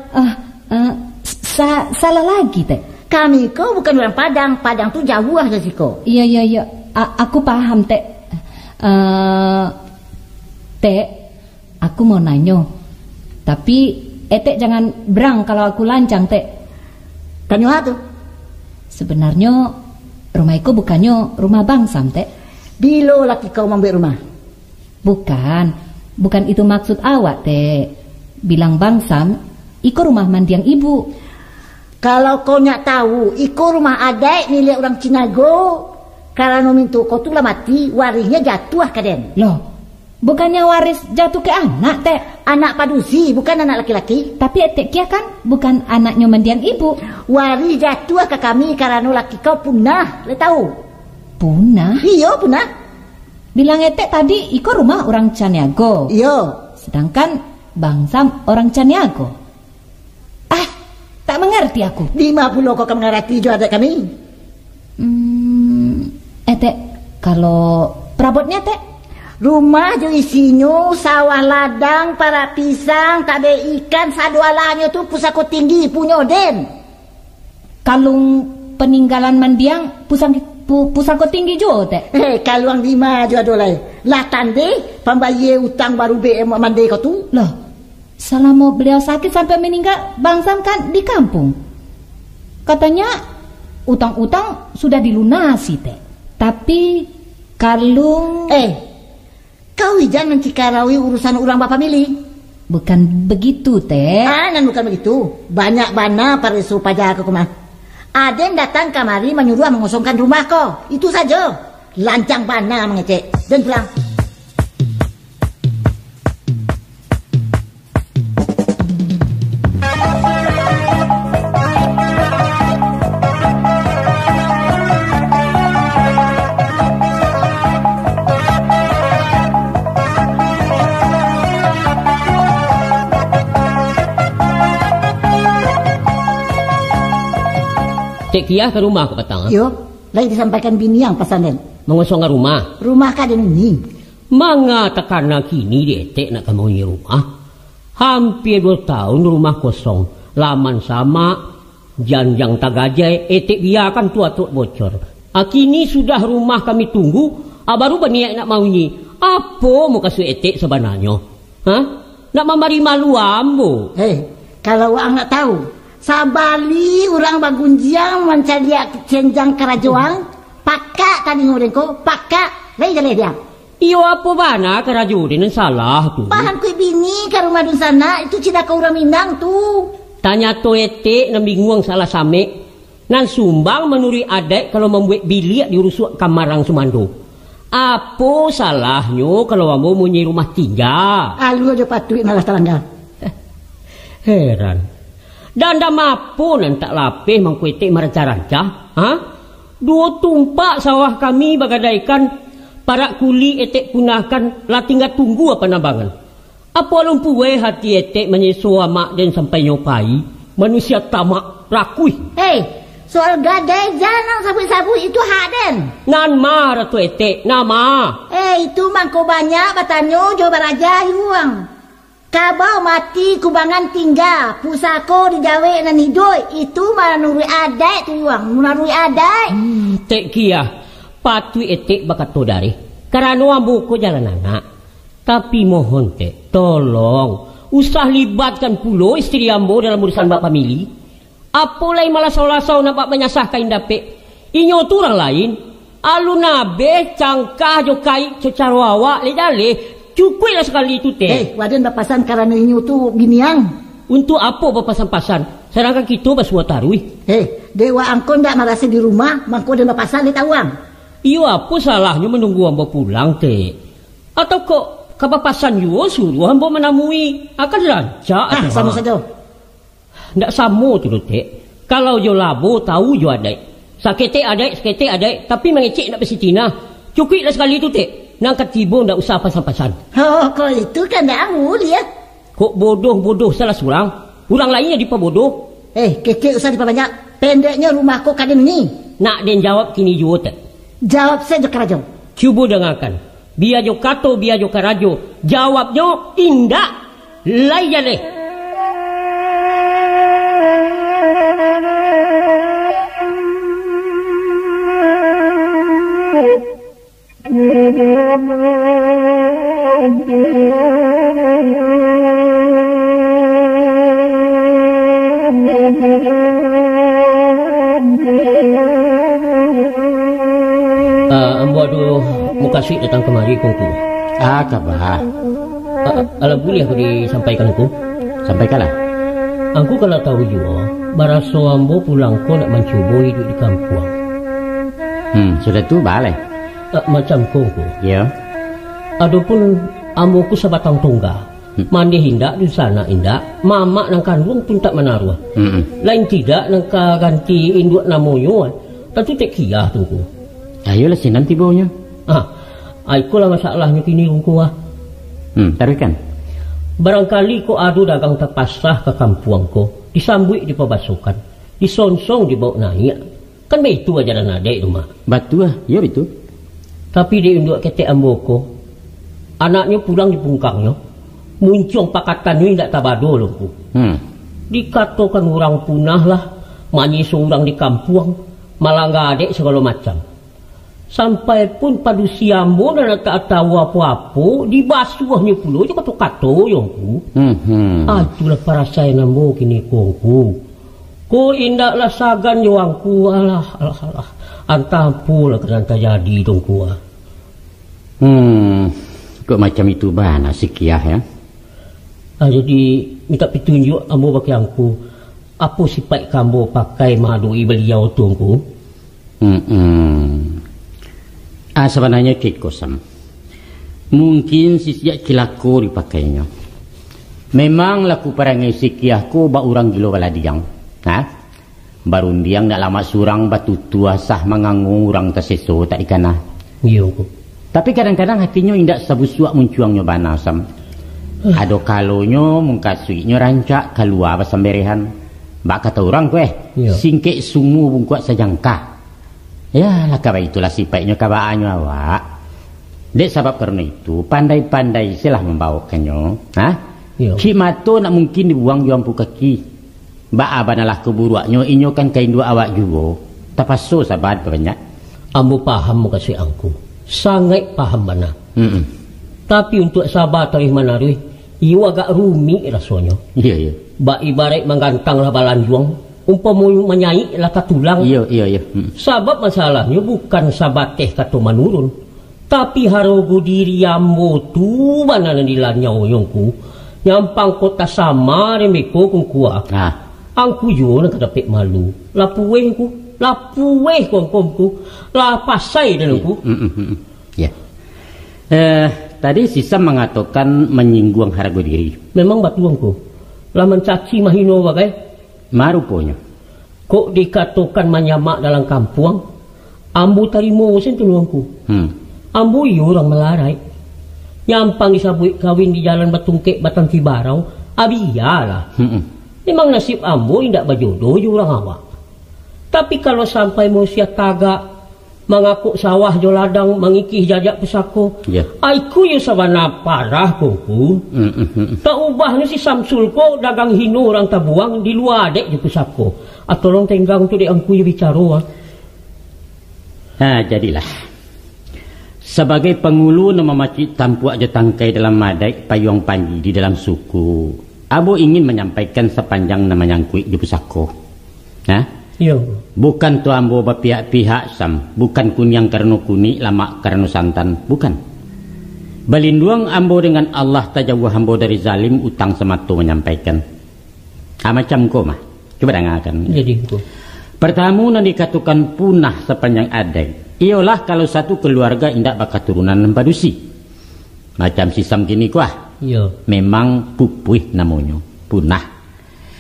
Salah lagi Tek. Kami kau bukan orang Padang. Padang tu jauh lah dari kau. Iya. Aku paham Tek. Tek, aku mau nanya. Tapi Tek jangan berang kalau aku lancang Tek. Tanya tu. Sebenarnya rumahku bukannya rumah bangsam Tek. Bilo laki kau membuat rumah. Bukan itu maksud awak Tek. Bilang bangsam, iko rumah mandiang ibu. Kalau kau nak tahu, iko rumah adek milik orang Cinago. Karena mintu kau tu lah mati, warisnya jatuh kaden. Loh, bukannya waris jatuh ke anak Tek? Anak padusi, bukan anak laki-laki. Tapi Tek Kia kan bukan anaknya mendiang ibu. Waris jatuh ke kami karena laki kau punah, le tahu? Punah? Iya punah. Bilang Tek tadi iko rumah orang Caniago. Iya. Sedangkan bangsam orang Caniago. Tak mengerti aku. 50 kau mengerti jo adik kami. Tek, kalau perabotnya Tek? Rumah jo isinya sawah ladang, para pisang, tak ada ikan, sadualanya tu pusako tinggi punya Den. Kalung peninggalan mendiang pusako tinggi juga Tek. Kalung 5 jo adolai. Lah tande pembayar utang baru BM mandi kau tu. Loh, selama beliau sakit sampai meninggal bangsam kan di kampung. Katanya utang-utang sudah dilunasi Tek. Tapi kalung... Kau jangan mencikarawi urusan orang bapak milih. Bukan begitu Tek. Bukan begitu. Banyak bana para isu pajak ke rumah. Ada yang datang kamari menyuruh mengosongkan rumah kau. Itu saja. Lancang bana mengecek. Dan pulang. Tek Kia ke rumah ke petang? Yo, lagi disampaikan bini yang pesanan. Mengosongkan rumah? Rumah ka dan ini. Manga tekana kini di Tek nak kemauin rumah. Hampir 2 tahun rumah kosong. Laman sama, janjang tagajai, Tek biarkan tua-tua bocor. Kini sudah rumah kami tunggu, baru berniat nak maunya. Apa mau kasih Tek sebenarnya? Nak memberi malu ambo? Kalau orang nak tahu, sabali orang bagunjiang mencari cenjang kerajaan, pakak tadi ngureng ko, pakak, lagi jalan dia. Iyo apa bana kerajaan yang salah tu? Bahan kui bini ke rumah dun sana, itu cina ke orang Minang tu. Tanya to Tek nan bingung salah same. Nan sumbang menuri adek kalau membuat bilik di rusuk kamarang Sumando. Apa salahnya kalau kamu punya rumah tinggal? Alu aja patuh malah terangga. Heran. Dan dah mampu nan tak lapih mangku Tek meranca-ranca. 2 tumpak sawah kami bagadaikan para kuli Tek punahkan lah tinggal tunggu apa nambangan. Apa lumpuwe hati Tek menyesua mak dan sampai nyopai manusia tamak rakui. Soal gadai jangan sabu-sabu itu hak Den. Nan ma ratu Tek nama. Itu mangko banyak batanyo jo baraja yuang. Kabau mati kubangan tinggal, pusako dijawe nan hidoi, itu malah nurui adai tu yuang, nurui adai. Tek Kia, patu Tek bakat to dari. Karena ambo ko jalan anak. Tapi mohon Tek, tolong usah libatkan pulo istri ambo dalam urusan bak famili. Apa lain malah saw-saw nampak menyasahkan dapet. Inyo tu orang lain. Alu nabe cangkah jo kai secara awak le dale. Cukuplah sekali itu Tek. Waden bapasan karena inyo tu giniang. Untuk apa bapasan-pasan? Sedangkan kita basuah tarui. Dewa angkon ndak merasa di rumah, mangko dan bapasan le tawang. Iyo apa salahnya menunggu ambo pulang Tek? Atau kok kapapasan yo suruh ambo menamui akan lancar. Sama saja. Ndak sama tu Tek. Kalau jo labo tahu jo adai. Sakete adai, tapi mengecek nak bersitina. Cukuplah sekali tu Tek. nangkat tibo ndak usah pasan-pasan. Oh, kau itu kan dah awul ya. Kok bodoh-bodoh salah seorang? Orang lainnya dipabodoh. Kecil usah diperbanyak. Pendeknya rumahku kadang ni. Nak den jawab kini juga tak? Jawab saja kerajo. Cuba dengarkan. Biar jo kato, biar jo karajo. Jawabnya indak. Lai jale. Mau kasih datang kemari kongku. Kabar. Alah boleh aku disampaikan aku? Sampaikanlah. Aku kalau tahu juga, baraso ambo pulang ko nak mencuba hidup di kampung. Sudah tu balik. Macam kongku. Ya. Adapun ambo ku sabatang tunggal. Mandi hindak di sana indak, mamak nang kandung pun tak menaruh. Lain tidak nang ganti induk namonyo. Tentu tak kiyah tungku. Ayolah sinan tibonya. Ikulah masalahnya kini kongku. Taruhkan. Barangkali ko adu dagang terpasrah ke kampung ko, disambut di pabasukan, disonsong dibawa naik. Kan begitu aja dan adek rumah. Batu ya itu. Tapi di induk ketek ambo ko, anaknya pulang di pungkangnya, muncung pakatan ni tidak tabado lho. Dikatakan orang punah lah, manyi seorang di kampung, malah nggak adek segala macam. Sampai pun padu siambo dan tak tahu apa-apa dibasuhnya pula je kato-kato yongku. Itulah para saya nambo kini kongku. Ko indaklah sagan yongku. Alah. Antampulah kena terjadi dongku. Kok macam itu bana sikiah ya? Jadi minta petunjuk ambo bagi aku. Apa sifat kambo pakai mahadui beliau tungku? Sebenarnya kekosam. Mungkin sisiak kilako dipakainya. Memang laku perangai sikiahku ba orang gilo baladiang. Barundiang nak lama surang batu tua sah mengangung orang terseso tak dikana. Iya. Tapi kadang-kadang hatinya indak sabusuak muncuangnya banasam. Ado kalonyo mengkasuinya rancak keluar basamberehan. Bak kata orang singkek sungu bungkuat sajangka. Ya lah kaba itulah sifatnya kabaannya awak. Dek sebab karena itu pandai-pandai silah membawakannya. Kimato nak mungkin dibuang juang kaki. Ba abanalah keburuaknya inyo kan kain dua awak juga. Tapaso sabat banyak. Ambo paham kasih angku. Sangat paham mana. Tapi untuk sabat tarikh manarih, iyo agak rumit rasanya. Iya. Ba ibarat menggantang lah balanjuang. Umpamu menyai lah katulang. Iya. Sebab masalahnya bukan sabateh kata menurun. Tapi harogo diri ambo tu mana nilanyau yongku. Nyampang kota sama remeko kungkua. Angku juga nak kedapet malu. Lapueh kongkomku. Lapasai danku. Ya. Tadi Sisam mengatakan menyinggung harga diri. Memang batuangku. Lah mencaci mahino bagai. Maruponya. Kok dikatakan menyamak dalam kampung? Ambu tarimo sentuangku. Ambu iyo orang melarai. Nyampang disabui kawin di jalan Batungkek Batang Kibarau. Abiyalah. Memang nasib ambu tidak berjodoh ju orang awak. Tapi kalau sampai manusia tagak mengaku sawah jo ladang mengikih jajak pusako. Aiku yo sabana parah kongku. Tak ubahnya si Samsul ko dagang hino orang tabuang di luar dek di pusako. Atau long tenggang tu dek angku yo bicara. Jadilah. Sebagai pengulu nama macik tampu aja tangkai dalam madai payung panji di dalam suku. Abo ingin menyampaikan sepanjang nama nyangkuik di pusako. Bukan tu ambo berpihak-pihak sam. Bukan kunyang karena kuni, lama karena santan. Bukan. Belinduang ambo dengan Allah tajawah ambo dari zalim utang sematu menyampaikan. Macam kau mah. Coba dengarkan. Pertama nan dikatakan punah sepanjang adai. Ialah kalau satu keluarga indak bakal turunan padusi. Macam Sisam gini kuah. Memang pupuih namanya. Punah.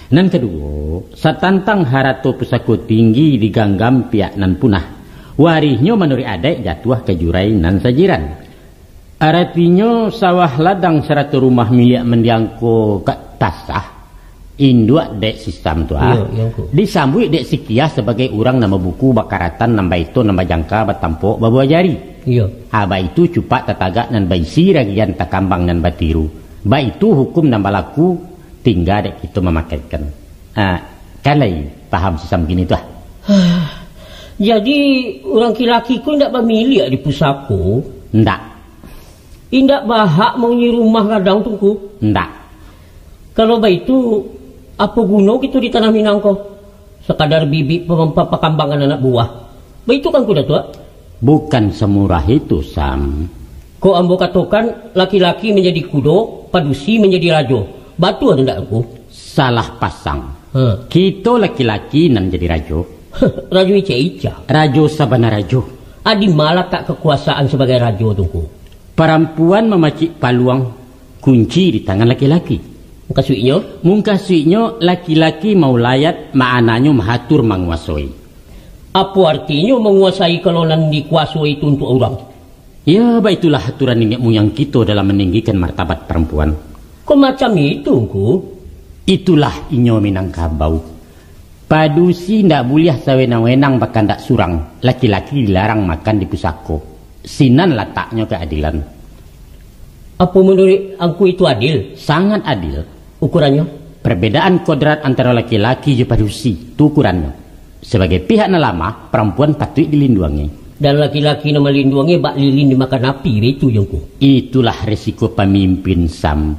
Nan kedua, satantang harato pusako tinggi diganggam pihak nan punah. Warihnya menurut adek jatuh ke jurai nan sajiran. Artinya sawah ladang seratu rumah milik mendiangko kat tasah induk dek sistem tu disambut dek sikiah sebagai orang nama buku bakaratan nambah itu nambah jangka batampok babuah jari. Aba itu cupak tatagak nan baisi ragian takambang nan batiru. Ba itu hukum nambah laku tinggal dek kita memakaikan. Kalai paham sistem gini tu Jadi orang laki-laki ku ndak bermilik di pusako? Ndak. Indak bahak mengi rumah kadang tungku? Ndak. Kalau begitu apa guna kita di tanah Minang kau? Sekadar bibit pekambangan anak buah. Begitu kan kuda tua? Bukan semurah itu, Sam. Kau ambo katakan laki-laki menjadi kudo, padusi menjadi rajo. Batu ada ndak aku? Salah pasang. Kita laki-laki nan jadi rajo. Rajo ica-ica. Rajo sabana rajo. Adi malah tak kekuasaan sebagai rajo tungku. Perempuan memacik paluang kunci di tangan laki-laki. Mungkasuinya laki-laki mau layat maknanya mahatur menguasai. Apa artinya menguasai kalau nan dikuasai itu untuk orang? Ya, itulah aturan nenek moyang kita dalam meninggikan martabat perempuan. Kok macam itu, ku? Itulah inyo Minangkabau. Padusi ndak boleh sawenang-wenang bahkan ndak surang. Laki-laki dilarang makan di pusako. Sinan letaknya keadilan. Apa menurut angku itu adil? Sangat adil. Ukurannya? Perbedaan kodrat antara laki-laki dan padusi, itu ukurannya. Sebagai pihak nalama, perempuan patut dilindungi. Dan laki-laki nama lindungi bak lilin dimakan api, itu yang ku. Itulah resiko pemimpin, Sam.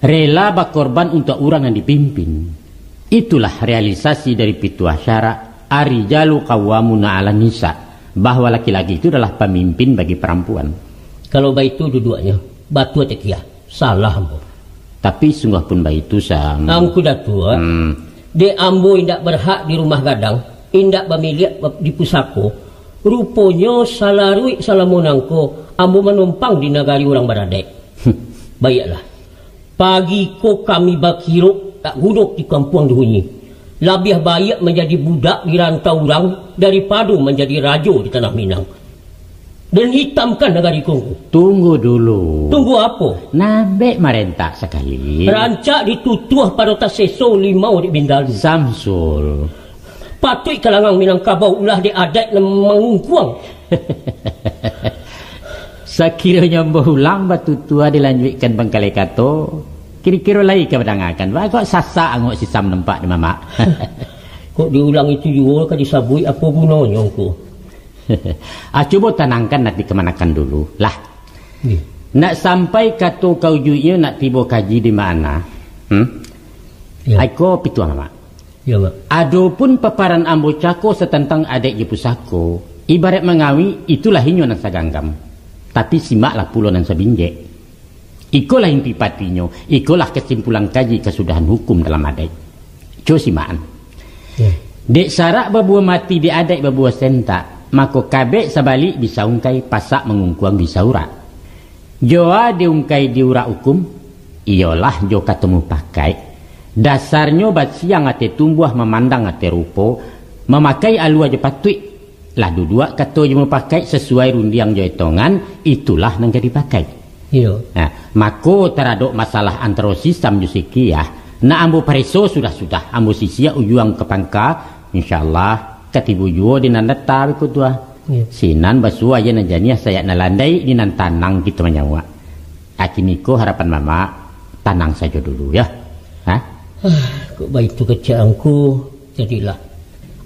Rela berkorban untuk orang yang dipimpin. Itulah realisasi dari pituah syarak Arijalu qawwamuna 'alan nisa, bahwa laki-laki itu adalah pemimpin bagi perempuan. Kalau begitu dua-duanya batu tekia salah ambo. Tapi sungguh pun begitu, Sam. Angku datua. De ambo indak berhak di rumah gadang, indak bermilik di pusako. Rupanya salarui salamonangko ambo menumpang di negari orang Baradek. Baiklah. Pagi ko kami bakiro tak guduk di kampung dihunyi. Lebih baik menjadi budak di rantau orang daripada menjadi rajo di tanah Minang. Dan hitamkan negari Kongo. Tunggu dulu. Tunggu apa? Nabe marentak sekali. Rancak ditutuh pada taseso limau di Bindalu. Samsul. Patut kalangan Minangkabau ulah di adat dan mengungkuang. Sekiranya berulang batu tua dilanjutkan bangkalai kato, kira-kira lagi kebadangakan. Wah, kok sasa angok si Sam nampak di mama. Kok diulang itu juga kan disabui apa gunanya aku? Coba tenangkan nanti kemanakan dulu lah. Nak sampai kata kau juinya nak tiba kaji di mana? Aku pituah mama. Ya, Mak. Adapun paparan ambo cako setentang adek je pusako, ibarat mengawi itulah hinyo nang saganggam. Tapi simaklah pulau nang sabinjek. Ikolah inti patinya, ikolah kesimpulan kaji kesudahan hukum dalam adek. Coba simaan. Dek sarak babuah mati di adek babuah sentak. Maka kabek sabalik bisa ungkai pasak mengungkuang bisa urat. Joa diungkai di urat hukum, iyalah jo katemu pakai. Dasarnya bat siang ate tumbuh memandang ate rupo, memakai alu aja patui. Lah dua kata je pakai sesuai rundiang jo etongan, itulah nang jadi pakai. Iya. Nah, maka teraduk masalah antara sistem jusikiah. Na ambo pariso sudah ambo sisia ujuang ke pangka, insyaallah katibu juo di nanda tabi kutua. Sinan basua aja najaniah saya nalandai di nan tanang kita menyawa. Akiniko harapan mama tanang saja dulu ya. Hah? Kok baik itu kecangku jadilah.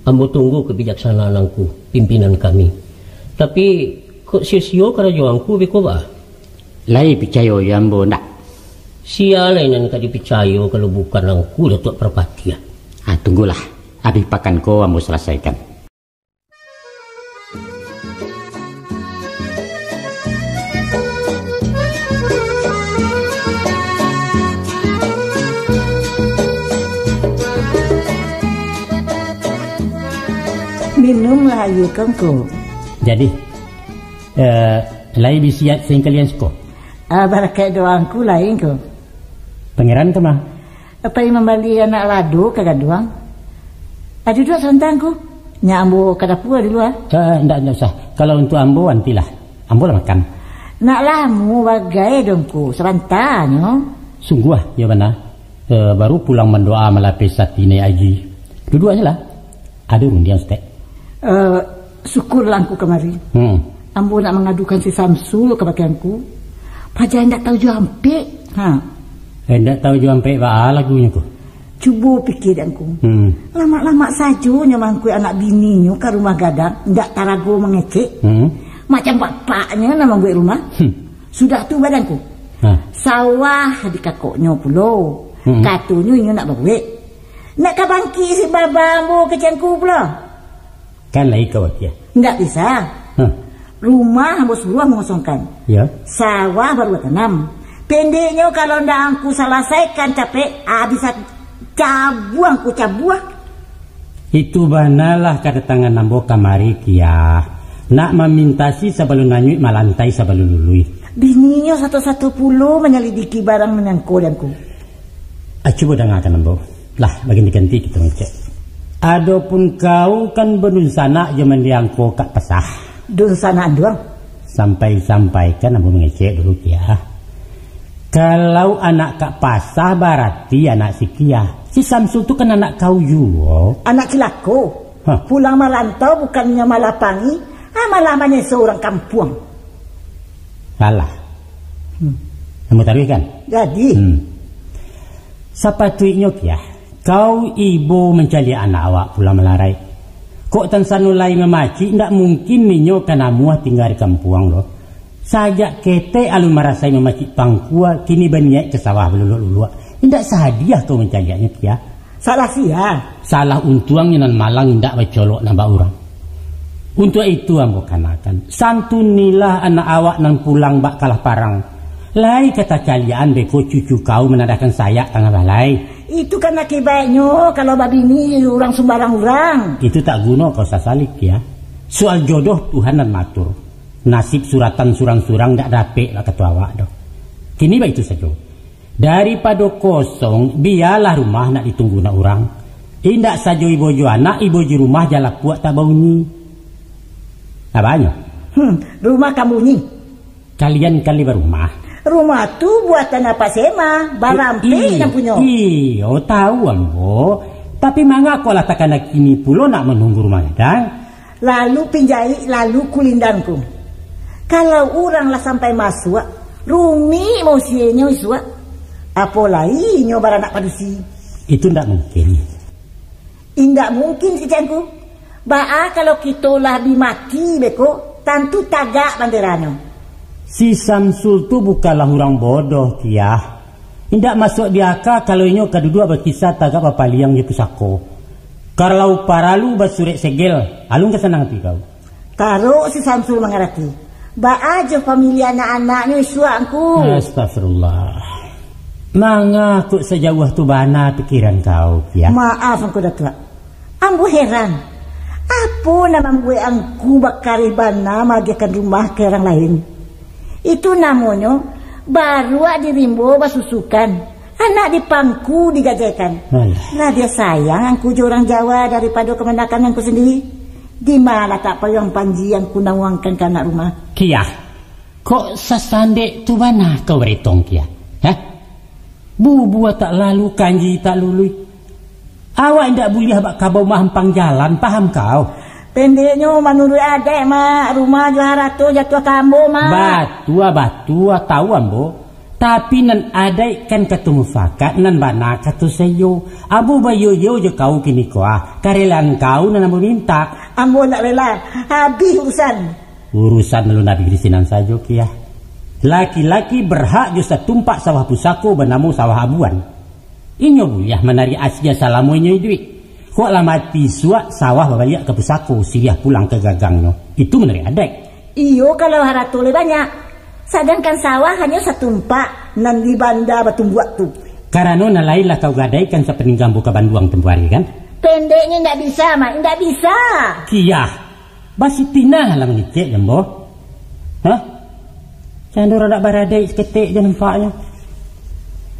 Ambo tunggu kebijaksanaanku pimpinan kami. Tapi kok sio-sio kerajuanku beko ba? Lai picayo ya ambo ndak. Sialai nan kadi picayo kalau bukan angku Datuk Perpatia. Tunggulah. Abi pakan ko ambo selesaikan. Minumlah ayu kongko. Jadi, lai bisiat sing kalian suka. Barakat doangku lain ko. Pangeran ke mah? Apa yang membali anak ladu kagak doang? Ada dua santangku. Nya ambo kada pua di luar. Ndak usah. Kalau untuk ambo antilah. Ambo lah makan. Nak lamu bagai dongku sebentarnya. Sungguh ya bana. Baru pulang mendoa melapis satine aji. Dua-duanya lah. Ada undian stek. Syukurlah aku kemari. Ambo nak mengadukan si Samsul ke bagianku. Pajar hendak tahu jual ampek. Hendak tahu jual ampek apa lagunya ku? Cuba fikir danku. Lama-lama saja nyamangku anak bininya ke rumah gadang. Hendak tarago mengecek. Macam bapaknya nama gue rumah. Sudah tu badanku. Sawah di kakoknya pulo. Katanya ini nak bawa. Nak kabangki si babamu kecangku pula. Kan lagi kau ya? Tidak bisa. Rumah harus suruh mengosongkan. Ya. Sawah baru tanam. Pendeknya kalau ndak aku selesaikan capek, bisa cabuang ku cabuang. Itu banalah kata tangan nambo kamari kia. Nak memintasi sebelum nanyut malantai sebelum lului. Bininya 110 menyelidiki barang menangkodanku. Coba dengarkan nambo. Lah bagian diganti kita ngecek. Adapun kau kan benun sana zaman diangko kak pesah. Dun sanaan doang. Sampai-sampaikan nambo mengecek dulu kia. Kalau anak kak pasah berarti anak si kia. Si Samsul tu kan anak kau juga. Anak kilako. Pulang merantau bukannya malah pangi, malah menyesal seorang kampung. Salah. Kamu tahu kan? Jadi. Sepatutnya kia. Kau ibu mencari anak awak pulang melarai. Kok tan sanulai memaci, ndak mungkin minyo kana muah tinggal di kampung loh. Sajak kete alun merasai memacik pangkua kini banyak ke sawah beluluk-luluk. Tidak sahadiah kau mencarinya kia. Salah sia. Salah untuangnya nan malang tidak bacolok nambah orang. Untuk itu ambo kanakan. Santunilah anak awak nan pulang bak kalah parang. Lai kata kalian beko cucu kau menadakan sayak tengah balai. Itu kan akibatnya kalau babi ini orang sembarang orang. Itu tak guna kau sasalik ya. Soal jodoh Tuhan nan matur. Nasib suratan surang-surang tak dapet lah ketua awak doh. Kini baik itu saja. Daripada kosong, biarlah rumah nak ditunggu nak orang. Indak saja ibu-ibu anak, ibu-ibu rumah jalan puak tak bunyi. Apanya? Rumah kamu ni. Kalian kali berumah. Rumah tu buatan apa sema? Barampe yang punya. Iyo, tahu ambo. Tapi mangga kau latakan kini pulo nak menunggu rumah gadang. Lalu pinjai, lalu kulindanku. Kalau orang lah sampai masuk, rumi mau sienya iswa. Apalagi nyobar anak padusi. Itu ndak mungkin. Indak mungkin si cangku. Ba'a kalau kita lah dimaki beko, tentu tagak banderano. Si Samsul tu bukanlah orang bodoh kia. Indak masuk di akal kalau inyo kedua berkisah tagak papaliang je pusako. Kalau paralu basurek segel, alung kesenang hati kau. Taruh si Samsul mengerti. Ba'a aja familia anak-anaknya isuanku. Astagfirullah. Manga kok sejauh tu bana pikiran kau kia. Maaf aku datuk. Ambo heran. Apa nama gue angku bakari bana magikan rumah ke orang lain. Itu namanya baru di rimbo basusukan. Anak di pangku digajekan. Nah dia sayang angku orang Jawa daripada kemenakan angku sendiri. Di mana tak payung panji yang ku nawangkan ke anak rumah. Kia, kok sasandek tu mana kau beritong kia? Bubuah tak lalu kanji tak lului. Awak tidak boleh abak kabau mahampang jalan, paham kau? Pendeknya menurut adek mak rumah juara tu jatuh kambo mak. Batua tahu ambo. Tapi nan adek kan ketemu fakat nan bana katu seyo. Abu bayo yo je kau kini kuah. Karelan kau nan ambo minta. Ambo nak rela. Habis urusan. Urusan lu nabi krisinan saja kia. Laki-laki berhak juga tumpak sawah pusako bernamu sawah abuan. Inyo boleh menari asya salamunya duit. Kok lama pisua sawah babaliak ke pusako siriah pulang ke gagangnya. Itu menari adek. Iyo kalau haratule banyak. Sedangkan sawah hanya setumpak nan di banda batu buat tu. Karena nalailah kau gadaikan sepeninggal buka banduang tempuari kan? Pendeknya ndak bisa mak, ndak bisa. Kia, basi tinah lah mengicik jambo. Candor ada baradai seketik je nampaknya.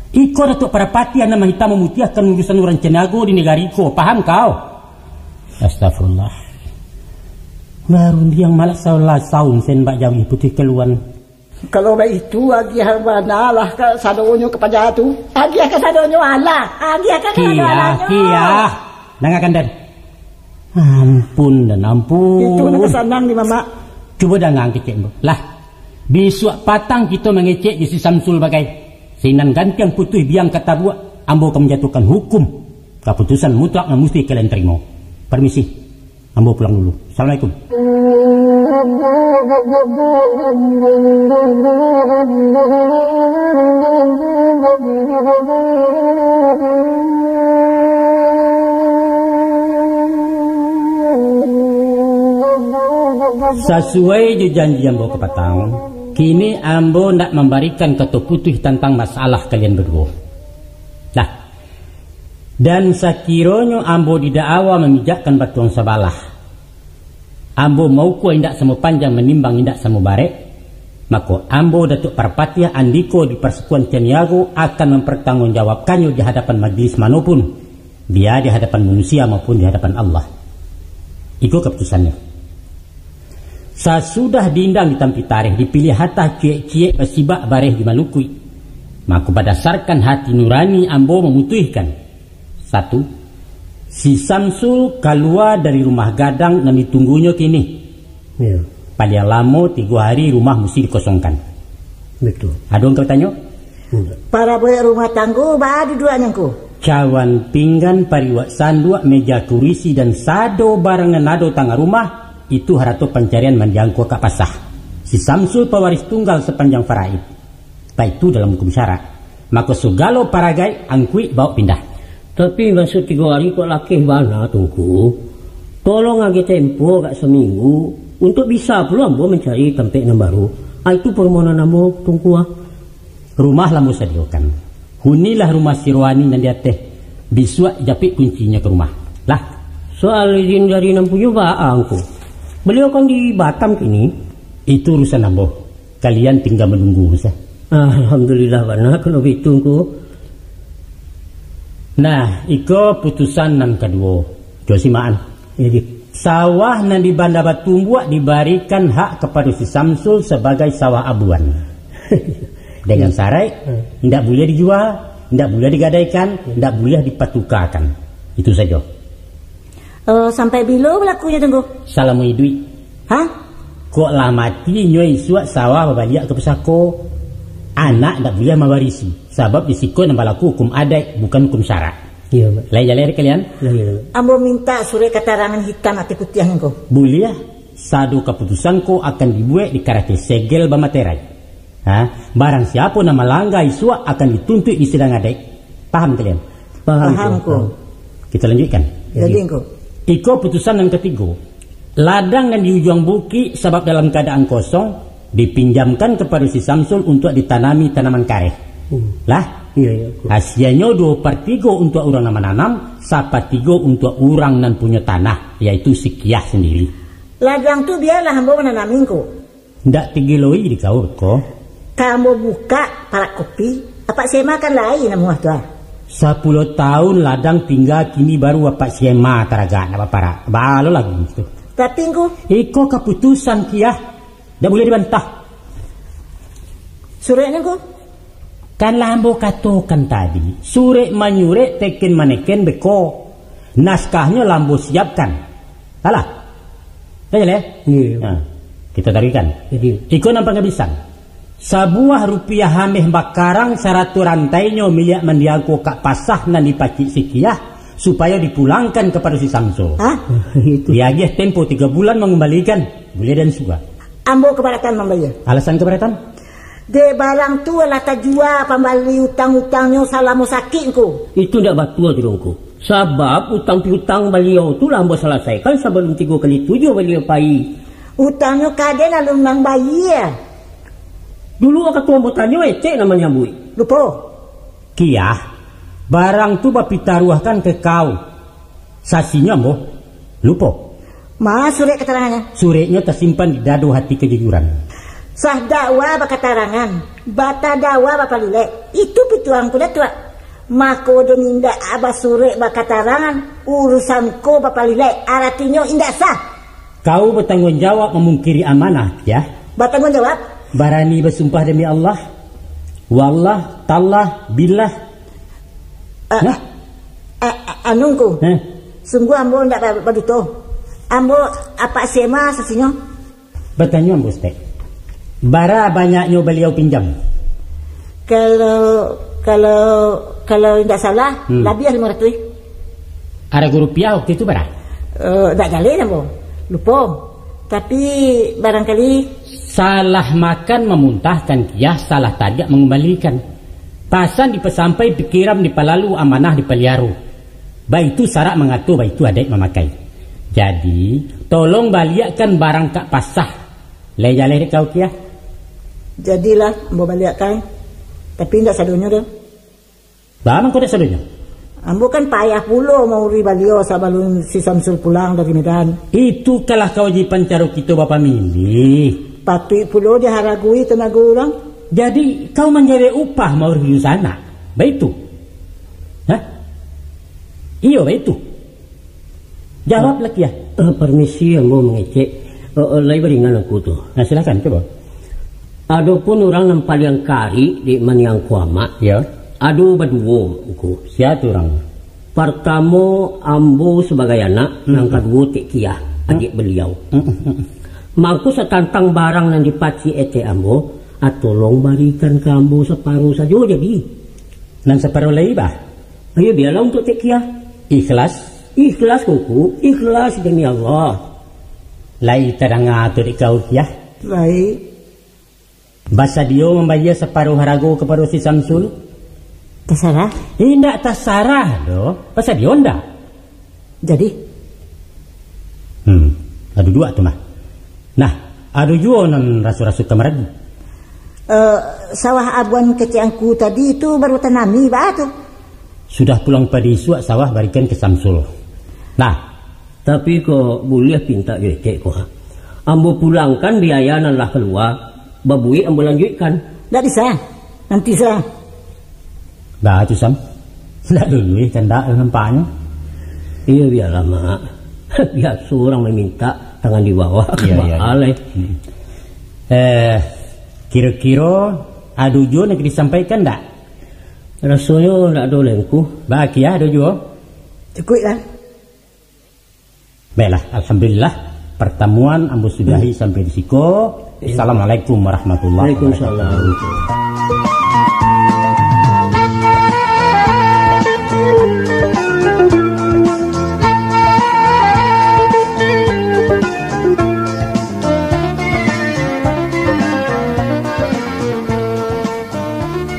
Iko datuk parapati anak hitam memutih akan urusan orang cenago di negara iko, paham kau? Astagfirullah. Baru dia yang malas salah saun sen bak jauh putih keluan. Kalau begitu agi mana lah ke sadonyo kepada tu. Agi ke sadonyo Allah. Agi ke sadonyo. Kia. Dengarkan dan. Ampun dan ampun. Itu nak senang ni mama. Cuba dengar kecek bu. Lah. Besok patang kita mengecek di si Samsul bagai. Sinan ganti yang putih biang kata buat. Ambo akan menjatuhkan hukum. Keputusan mutlak yang mesti kalian terima. Permisi. Ambo pulang dulu. Assalamualaikum. Sesuai janji Ambo ke Patang, kini Ambo nak memberikan ketua putih tentang masalah kalian berdua. Nah, dan sakironyo Ambo didakwa memijakkan batuang sabalah. Ambo mau ku indak sama panjang menimbang indak sama barek, maka Ambo Datuk Parpatia Andiko di Persekutuan Tianiago akan mempertanggungjawabkannya di hadapan majelis manapun, dia di hadapan manusia maupun di hadapan Allah. Itu keputusannya. Sesudah diindang ditampi tarikh dipilih hatah ciek-ciek bersibak bareh di Malukui, maka berdasarkan hati nurani Ambo memutuskan, satu, si Samsul keluar dari rumah gadang dan ditunggunya kini. Ya. Paling lama 3 hari rumah mesti dikosongkan. Betul. Ada orang kau tanya? Para boy rumah tangga badu duanya ku. Cawan pinggan pariwak sanduk meja kurisi dan sado barangan nado tangga rumah itu harato pencarian menjangkau ke pasah. Si Samsul pewaris tunggal sepanjang faraid. Baik itu dalam hukum syarak. Maka segala paragai angkui bawa pindah. Tapi masuk 3 hari kok lakih mana tunggu. Tolong lagi tempo kat seminggu untuk bisa pula Ambo mencari tempat yang baru. Itu permohonan Ambo tunggu. Rumah Ambo sediakan. Hunilah rumah Sirwani dan dia teh. Biswa japik kuncinya ke rumah. Lah. Soal izin dari nampunya baangku. Beliau kan di Batam kini. Itu urusan Ambo. Kalian tinggal menunggu saja. Alhamdulillah bana kalau ditunggu. Nah, iko putusan nan kedua. Josimaan. Jadi sawah nan di Banda Batumbuak diberikan hak kepada si Samsul sebagai sawah abuan. Dengan syarat tidak boleh dijual, tidak boleh digadaikan, tidak boleh dipatukarkan. Itu saja. Sampai bila berlakunya tunggu? Salamu idui. Hah? Kok lah mati nyoi suat sawah berbalik ke pesako. Anak tak boleh mewarisi sebab risiko dan berlaku hukum adat bukan hukum syarak. Iya, Lai jalan kalian? Ambo minta surat keterangan hitam atau putih engkau. Boleh. Sadu keputusanku akan dibuat di karate segel bamaterai. Barang siapa nama langgar isua akan dituntut di sidang adat. Paham kalian? Paham ko. Kita lanjutkan. Jadi engkau. Iko putusan yang ketiga. Ladang dan di ujung bukit sebab dalam keadaan kosong dipinjamkan kepada si Samsul untuk ditanami tanaman karet. Lah, iya. Hasilnya 2/3 untuk orang menanam, 1/3 untuk orang nan punya tanah, yaitu si Kiah sendiri. Ladang tu biarlah Ambo menanami ko. Ndak tigiloi di kau ko. Kamu buka para kopi, apa saya makan lain namuah tu. 10 tahun ladang tinggal kini baru apa siema taraga apa para. Balo lagi itu. Tapi ko. Iko keputusan Kiah. Tak boleh dibantah. Suratnya ko? Kan Ambo katakan tadi, surat manyuret teken maneken beko. Naskahnya Ambo siapkan. Alah. Dah jalan? Iya. Kita tarikan. Iko nampak kebisan. Sebuah rupiah hameh bakarang 100 rantainya milik mendiangku kak pasah nan dipacik sikiah supaya dipulangkan kepada si Samsul. Itu. Dia agih tempo 3 bulan mengembalikan. Boleh dan suka. Ambo keberatan membayar. Alasan keberatan? De barang tu lah tajua pembali utang-utangnya salamu sakit ko. Itu tidak betul dirungku. Sebab utang piutang beliau tu lah Ambo selesaikan sebelum 3 kali 7 beliau pai. Utangnya kade lalu nang bayar. Dulu aku Ambo tanya ecek namanya bui. Lupa. Kiah, barang tu bapi taruhkan ke kau. Sasinya Ambo. Lupa. Mana surat keterangannya? Suratnya tersimpan di dado hati kejujuran. Sah dakwa bakaterangan, bata dakwa bapalile. Itu pituang kuda tua. Mako do minda abah surat bakaterangan, urusanku bapalile. Artinya indah sah. Kau bertanggung jawab memungkiri amanah, ya? Bertanggung jawab? Barani bersumpah demi Allah. Wallah, tallah, billah. Anungku. Sungguh ambo ndak baduto. Ambo apa sema sasinyo? Bertanya ambo Ustaz. Bara banyaknya beliau pinjam. Kalau tidak salah, lebih 500. Harga rupiah waktu itu berapa? Tak jalan ambo. Lupa. Tapi barangkali salah makan memuntahkan kia, salah tajak mengembalikan. Pasan dipesampai pikiram di palalu, amanah di peliaru. Baik itu syarat mengatur, baik itu adat memakai. Jadi tolong baliakkan barang kak pasah. Lejah kau kia. Jadilah ambo baliakkan. Tapi tidak sadonya dah. Bagaimana kau tak sadonya? Ambo kan payah pula mau ribalio sabalun si Samsul pulang dari Medan. Itu kalah kewajiban cara kita bapa milih. Patut pula dia haragui tenaga orang. Jadi kau menjadi upah mau di sana. Baik itu. Hah? Iya baik itu. Jawab lagi ya. Permisi ambo mengecek. Lain beringan aku tu. Nah silakan coba. Adapun orang yang paling kari di maniang kuama. Ya. Adu berdua aku. Siapa orang? Pertama ambo sebagai anak, yang kedua Tek Kia, adik beliau. Mangku setantang barang yang dipaci ete ambo, tolong berikan ke ambo separuh saja jadi. Nang separuh lagi bah? Ayo biarlah untuk Tek Kia. Ikhlas? Ikhlas kuku, ikhlas demi Allah. Lai terang atur di kau kia. Baik. Basa dia membayar separuh harga kepada si Samsul. Terserah. Tidak terserah doh. Basa dia ndak. Jadi? Ada dua tu mah. Nah, ada juga non rasu-rasu kamaradi. Sawah abuan keciangku tadi itu baru tanami batu. Sudah pulang pada isu sawah berikan ke Samsul. Nah, tapi kok boleh pinta Cek kok. Ambo pulangkan biaya nalah keluar, babui ambo lanjutkan. Tak bisa. Nanti saya. Dah tu Sam. Dah dulu candak nampaknya. Iya biarlah mak. Biar seorang meminta tangan di bawah. Iya. Kira-kira ada juga nak disampaikan tak? Rasanya tak ada lengku. Bagi ada juga. Cukup lah. Baiklah, alhamdulillah pertemuan ambo sudahi sampai di siko. Assalamualaikum warahmatullahi wabarakatuh.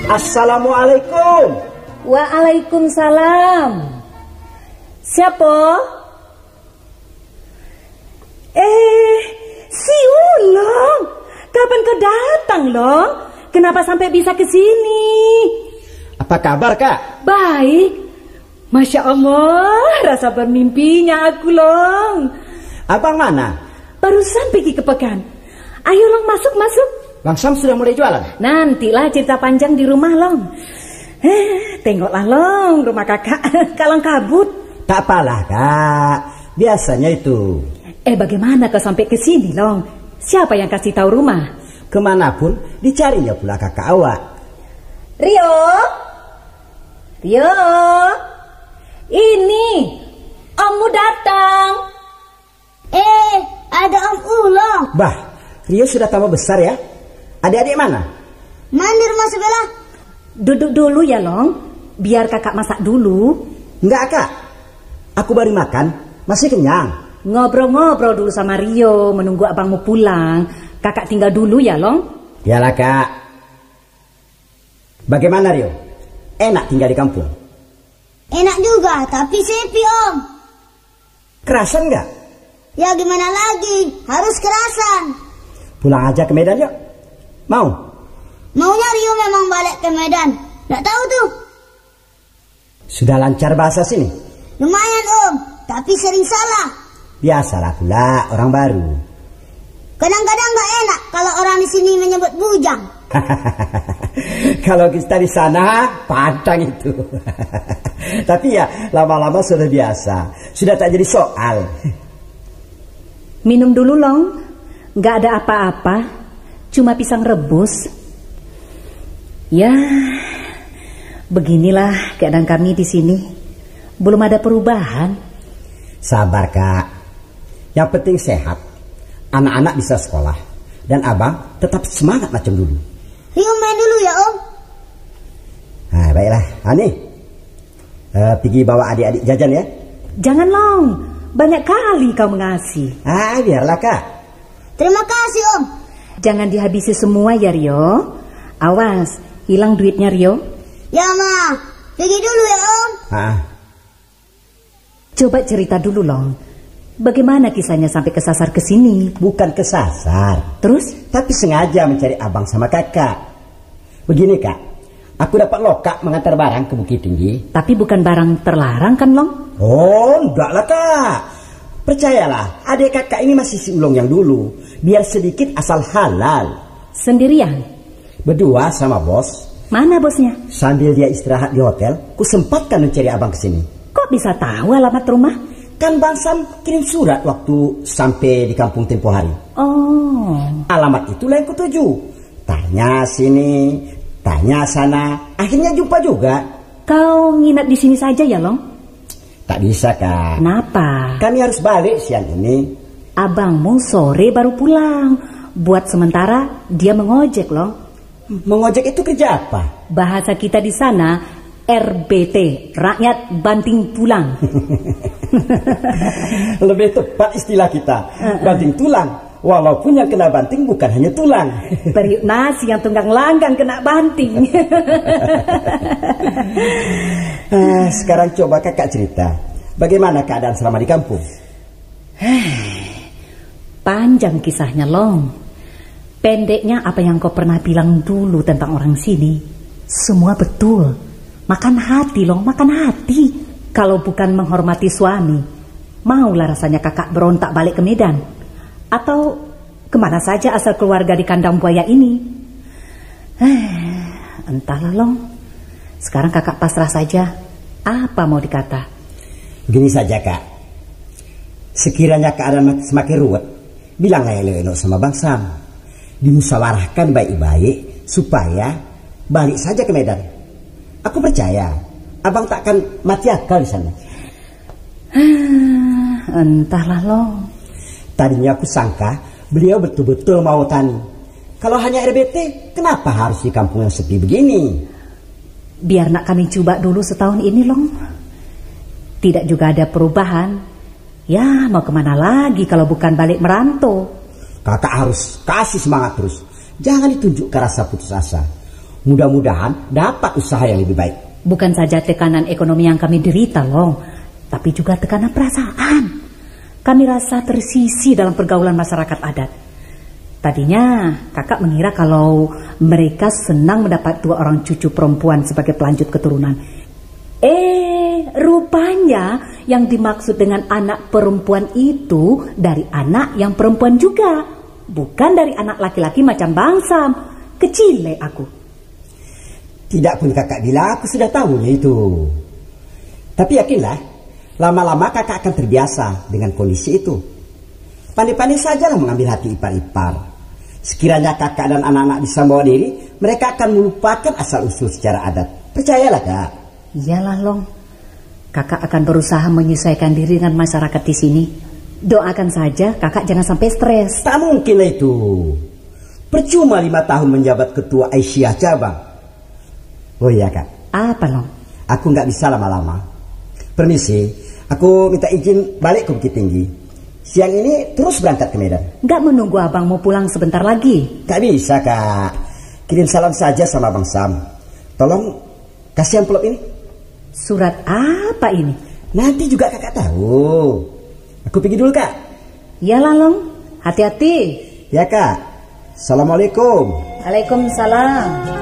Assalamualaikum. Waalaikumsalam. Siapa? Si Ulong. Kapan kau datang, Long? Kenapa sampai bisa ke sini? Apa kabar, Kak? Baik. Masya Allah, rasa bermimpinya aku, Long. Abang mana? Barusan pergi ke Pekan. Ayo, Long, masuk. Bang Sam sudah mulai jualan? Nantilah cerita panjang di rumah, Long. Tengoklah, Long, rumah kakak kalang kabut. Tak apalah, Kak. Biasanya itu. Bagaimana kau sampai ke sini, Long? Siapa yang kasih tahu rumah? Kemanapun dicarinya pula kakak awak. Rio, ini Ommu datang. Ada Om Ulong. Bah, Rio sudah tambah besar ya. Adik-adik mana? Mandi rumah sebelah. Duduk dulu ya, Long. Biar kakak masak dulu. Enggak, Kak. Aku baru makan, masih kenyang. Ngobrol-ngobrol dulu sama Rio, menunggu abangmu pulang. Kakak tinggal dulu ya, Long. Yalah, Kak. Bagaimana, Rio? Enak tinggal di kampung? Enak juga, tapi sepi, Om. Kerasan enggak? Ya gimana lagi, harus kerasan. Pulang aja ke Medan yuk. Mau? Maunya Rio memang balik ke Medan. Nggak tahu tuh. Sudah lancar bahasa sini? Lumayan, Om, tapi sering salah. Biasalah pula orang baru. Kadang-kadang nggak enak kalau orang di sini menyebut bujang. Kalau kita di sana pantang itu. Tapi ya lama-lama sudah biasa. Sudah tak jadi soal. Minum dulu, Long. Nggak ada apa-apa. Cuma pisang rebus. Ya, beginilah keadaan kami di sini. Belum ada perubahan. Sabar, Kak. Yang penting sehat. Anak-anak bisa sekolah. Dan abang tetap semangat macam dulu. Rio main dulu ya, Om. Nah, baiklah. Nih, pergi bawa adik-adik jajan ya. Jangan, Long. Banyak kali kau mengasih. Biarlah, Kak. Terima kasih, Om. Jangan dihabisi semua ya, Rio. Awas, hilang duitnya, Rio. Ya, Ma. Pergi dulu ya, Om. Coba cerita dulu, Long. Bagaimana kisahnya sampai kesasar ke sini? Bukan kesasar. Terus? Tapi sengaja mencari abang sama kakak. Begini, Kak. Aku dapat lokak mengantar barang ke Bukit Tinggi. Tapi bukan barang terlarang kan, Long? Oh, enggak lah, Kak. Percayalah, adik kakak ini masih si Ulong yang dulu. Biar sedikit asal halal. Sendirian? Berdua sama bos. Mana bosnya? Sambil dia istirahat di hotel, ku sempatkan mencari abang ke sini. Kok bisa tahu alamat rumah? Kan Bang Sam kirim surat waktu sampai di kampung tempo hari. Oh. Alamat itulah yang kutuju. Tanya sini, tanya sana, akhirnya jumpa juga. Kau nginap di sini saja ya, Long? Tak bisa, Kak. Kenapa? Kami harus balik siang ini. Abangmu sore baru pulang. Buat sementara dia mengojek, Long. Mengojek itu kerja apa? Bahasa kita di sana RBT, rakyat banting tulang. Lebih tepat istilah kita, banting tulang. Walaupun yang kena banting bukan hanya tulang. Periuk nasi yang tunggang langgang kena banting. Sekarang coba kakak cerita, bagaimana keadaan selama di kampung? Panjang kisahnya, Long. Pendeknya apa yang kau pernah bilang dulu tentang orang sini, semua betul. Makan hati, Long, makan hati. Kalau bukan menghormati suami, maulah rasanya kakak berontak balik ke Medan. Atau kemana saja asal keluarga di kandang buaya ini. Entahlah, Long. Sekarang kakak pasrah saja. Apa mau dikata? Begini saja, Kak. Sekiranya keadaan semakin ruwet, bilanglah elok-elok sama Bang Sam. Dimusyawarahkan baik-baik supaya balik saja ke Medan. Aku percaya abang takkan mati akal di sana. Entahlah, Long. Tadinya aku sangka beliau betul-betul mau tani. Kalau hanya RBT, kenapa harus di kampung yang sepi begini? Biar nak kami coba dulu setahun ini, Long. Tidak juga ada perubahan. Ya, mau kemana lagi kalau bukan balik merantau? Kakak harus kasih semangat terus. Jangan ditunjukkan rasa putus asa. Mudah-mudahan dapat usaha yang lebih baik. Bukan saja tekanan ekonomi yang kami derita, Long, tapi juga tekanan perasaan. Kami rasa tersisih dalam pergaulan masyarakat adat. Tadinya kakak mengira kalau mereka senang mendapat 2 orang cucu perempuan sebagai pelanjut keturunan. Rupanya yang dimaksud dengan anak perempuan itu dari anak yang perempuan juga, bukan dari anak laki-laki macam Bang Sam. Kecile aku. Tidak pun kakak bilang aku sudah tahunya itu. Tapi yakinlah, lama-lama kakak akan terbiasa dengan kondisi itu. Pandai-pandai sajalah mengambil hati ipar-ipar. Sekiranya kakak dan anak-anak bisa membawa diri, mereka akan melupakan asal-usul secara adat. Percayalah, Kak. Iyalah, Long. Kakak akan berusaha menyesuaikan diri dengan masyarakat di sini. Doakan saja kakak jangan sampai stres. Tak mungkinlah itu. Percuma 5 tahun menjabat ketua Aisyah cabang. Oh iya, Kak. Apa, Long? Aku nggak bisa lama-lama. Permisi, aku minta izin balik ke Bukit Tinggi. Siang ini terus berangkat ke Medan. Nggak menunggu abang mau pulang sebentar lagi? Gak bisa, Kak. Kirim salam saja sama Bang Sam. Tolong kasih amplop ini. Surat apa ini? Nanti juga kakak tahu. Aku pergi dulu, Kak. Iyalah, Long. Hati-hati. Ya, Kak. Assalamualaikum. Waalaikumsalam.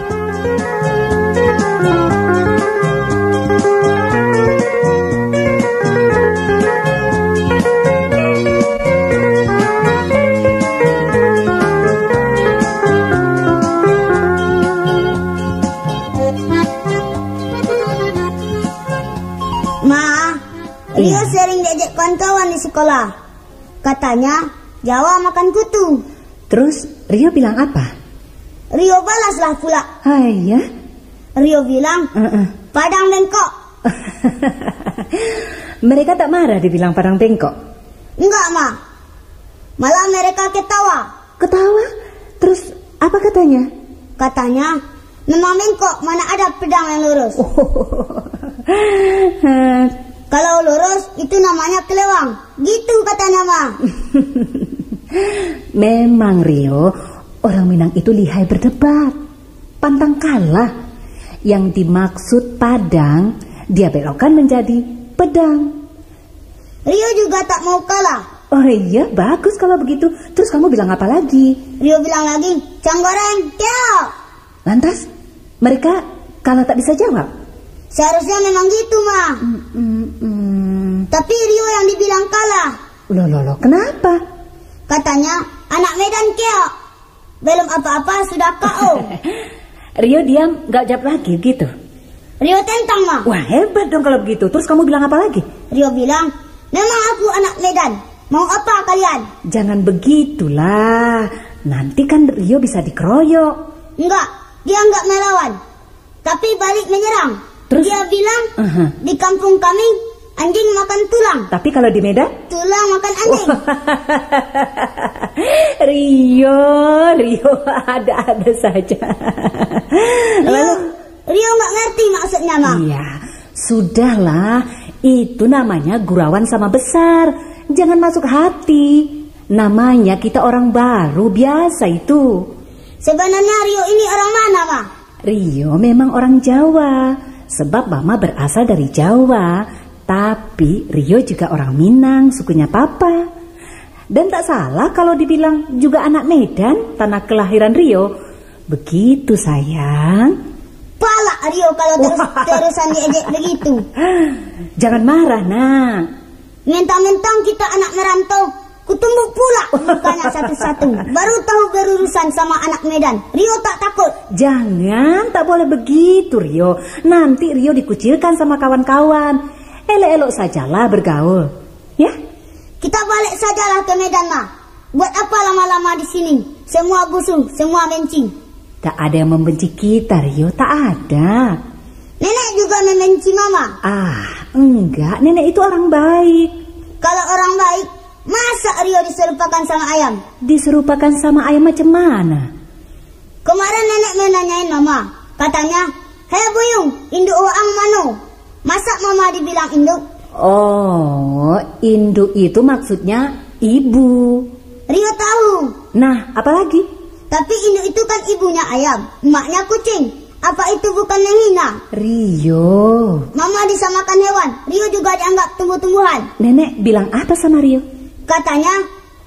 Rio sering diajak kawan-kawan di sekolah. Katanya Jawa makan kutu. Terus Rio bilang apa? Rio balaslah pula. Hai ya. Rio bilang, padang bengkok. Mereka tak marah dibilang padang bengkok? Enggak, Ma. Malah mereka ketawa. Ketawa? Terus apa katanya? Katanya, memang bengkok, mana ada pedang yang lurus. Kalau lurus, itu namanya kelewang. Gitu katanya, Ma. Memang Rio, orang Minang itu lihai berdebat, pantang kalah. Yang dimaksud padang, dia belokkan menjadi pedang. Rio juga tak mau kalah. Oh iya, bagus kalau begitu. Terus kamu bilang apa lagi? Rio bilang lagi, Canggoreng, keok. Lantas, mereka kalau tak bisa jawab? Seharusnya memang gitu, Ma. Tapi Rio yang dibilang kalah. Loh, kenapa? Katanya, anak Medan keok. Belum apa-apa sudah KO. Rio diam, gak jawab lagi gitu? Rio tentang, Ma. Wah, hebat dong kalau begitu. Terus kamu bilang apa lagi? Rio bilang, memang aku anak Medan. Mau apa kalian? Jangan begitulah. Nanti kan Rio bisa dikeroyok. Enggak, dia enggak melawan. Tapi balik menyerang. Terus? Dia bilang, di kampung kami, anjing makan tulang. Tapi kalau di Medan? Tulang makan anjing. Rio, ada-ada saja. Rio nggak ngerti maksudnya, Ma. Iya, sudahlah. Itu namanya gurauan sama besar. Jangan masuk hati. Namanya kita orang baru, biasa itu. Sebenarnya Rio ini orang mana, Ma? Rio memang orang Jawa. Sebab Mama berasal dari Jawa. Tapi Rio juga orang Minang, sukunya Papa. Dan tak salah kalau dibilang juga anak Medan, tanah kelahiran Rio. Begitu, sayang. Palak Rio kalau terusan diejek begitu. Jangan marah, nak. Mentang-mentang kita anak merantau, kutumbuk pula mukanya satu-satu. Baru tahu berurusan sama anak Medan. Rio tak takut. Jangan, tak boleh begitu, Rio. Nanti Rio dikucilkan sama kawan-kawan. Elok-elok sajalah bergaul, ya? Kita balik sajalah ke Medan, Ma. Buat apa lama-lama di sini? Semua busuk, semua benci. Tak ada yang membenci kita, Rio. Tak ada. Nenek juga membenci Mama. Enggak. Nenek itu orang baik. Kalau orang baik, masa Rio diserupakan sama ayam? Diserupakan sama ayam macam mana? Kemarin nenek menanyain Mama. Katanya, hei Buyung, induk oang mano? Masa Mama dibilang induk? Oh, induk itu maksudnya ibu. Rio tahu. Nah, apa lagi? Tapi induk itu kan ibunya ayam, emaknya kucing. Apa itu bukan menghina? Rio. Mama disamakan hewan, Rio juga dianggap tumbuh-tumbuhan. Nenek bilang apa sama Rio? Katanya,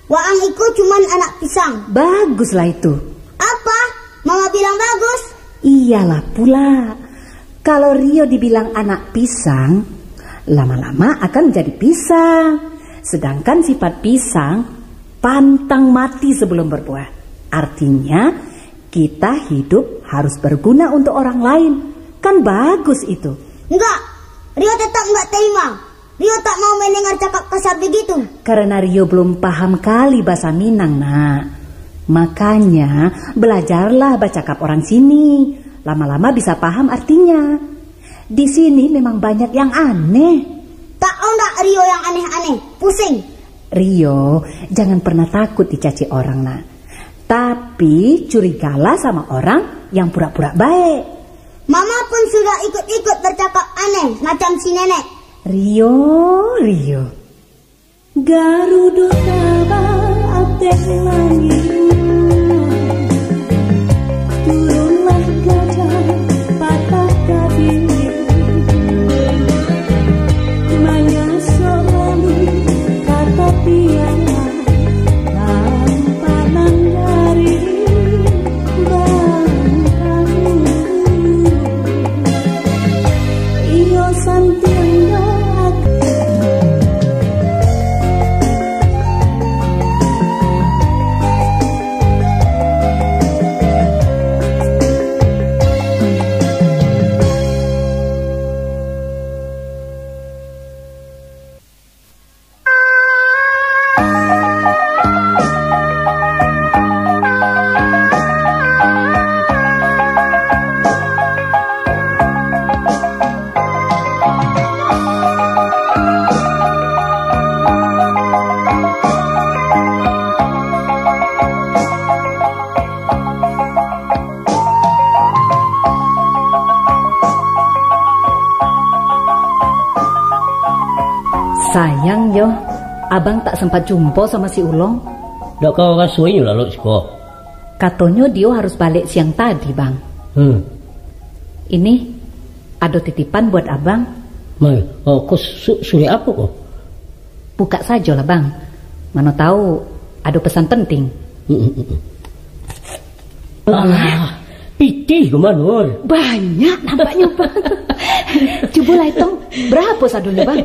waang iku cuman anak pisang. Baguslah itu. Apa? Mama bilang bagus? Iyalah pula. Kalau Rio dibilang anak pisang, lama-lama akan menjadi pisang. Sedangkan sifat pisang pantang mati sebelum berbuah. Artinya kita hidup harus berguna untuk orang lain. Kan bagus itu. Enggak, Rio tetap enggak terima. Rio tak mau mendengar cakap kasar begitu. Karena Rio belum paham kali bahasa Minang, nak. Makanya belajarlah bercakap orang sini. Lama-lama bisa paham artinya. Di sini memang banyak yang aneh. Tak enggak Rio yang aneh-aneh, pusing. Rio, jangan pernah takut dicaci orang, nak. Tapi curigalah sama orang yang pura-pura baik. Mama pun sudah ikut-ikut bercakap aneh macam si nenek. Rio. Garuda tabang abdek langit. Turunlah gajah patah kabin. Maya selalu kata piala. Abang tak sempat jumpa sama si Ulong. Dak kau rasuinya lalu sekolah. Katanya dia harus balik siang tadi, Bang. Ini ada titipan buat Abang. Mai, kau suri apa kau? Buka saja lah, Bang. Mana tahu ada pesan penting. Pitih ke Manur? Banyak nampaknya, Bang. Coba lah hitung berapa sadunya, Bang?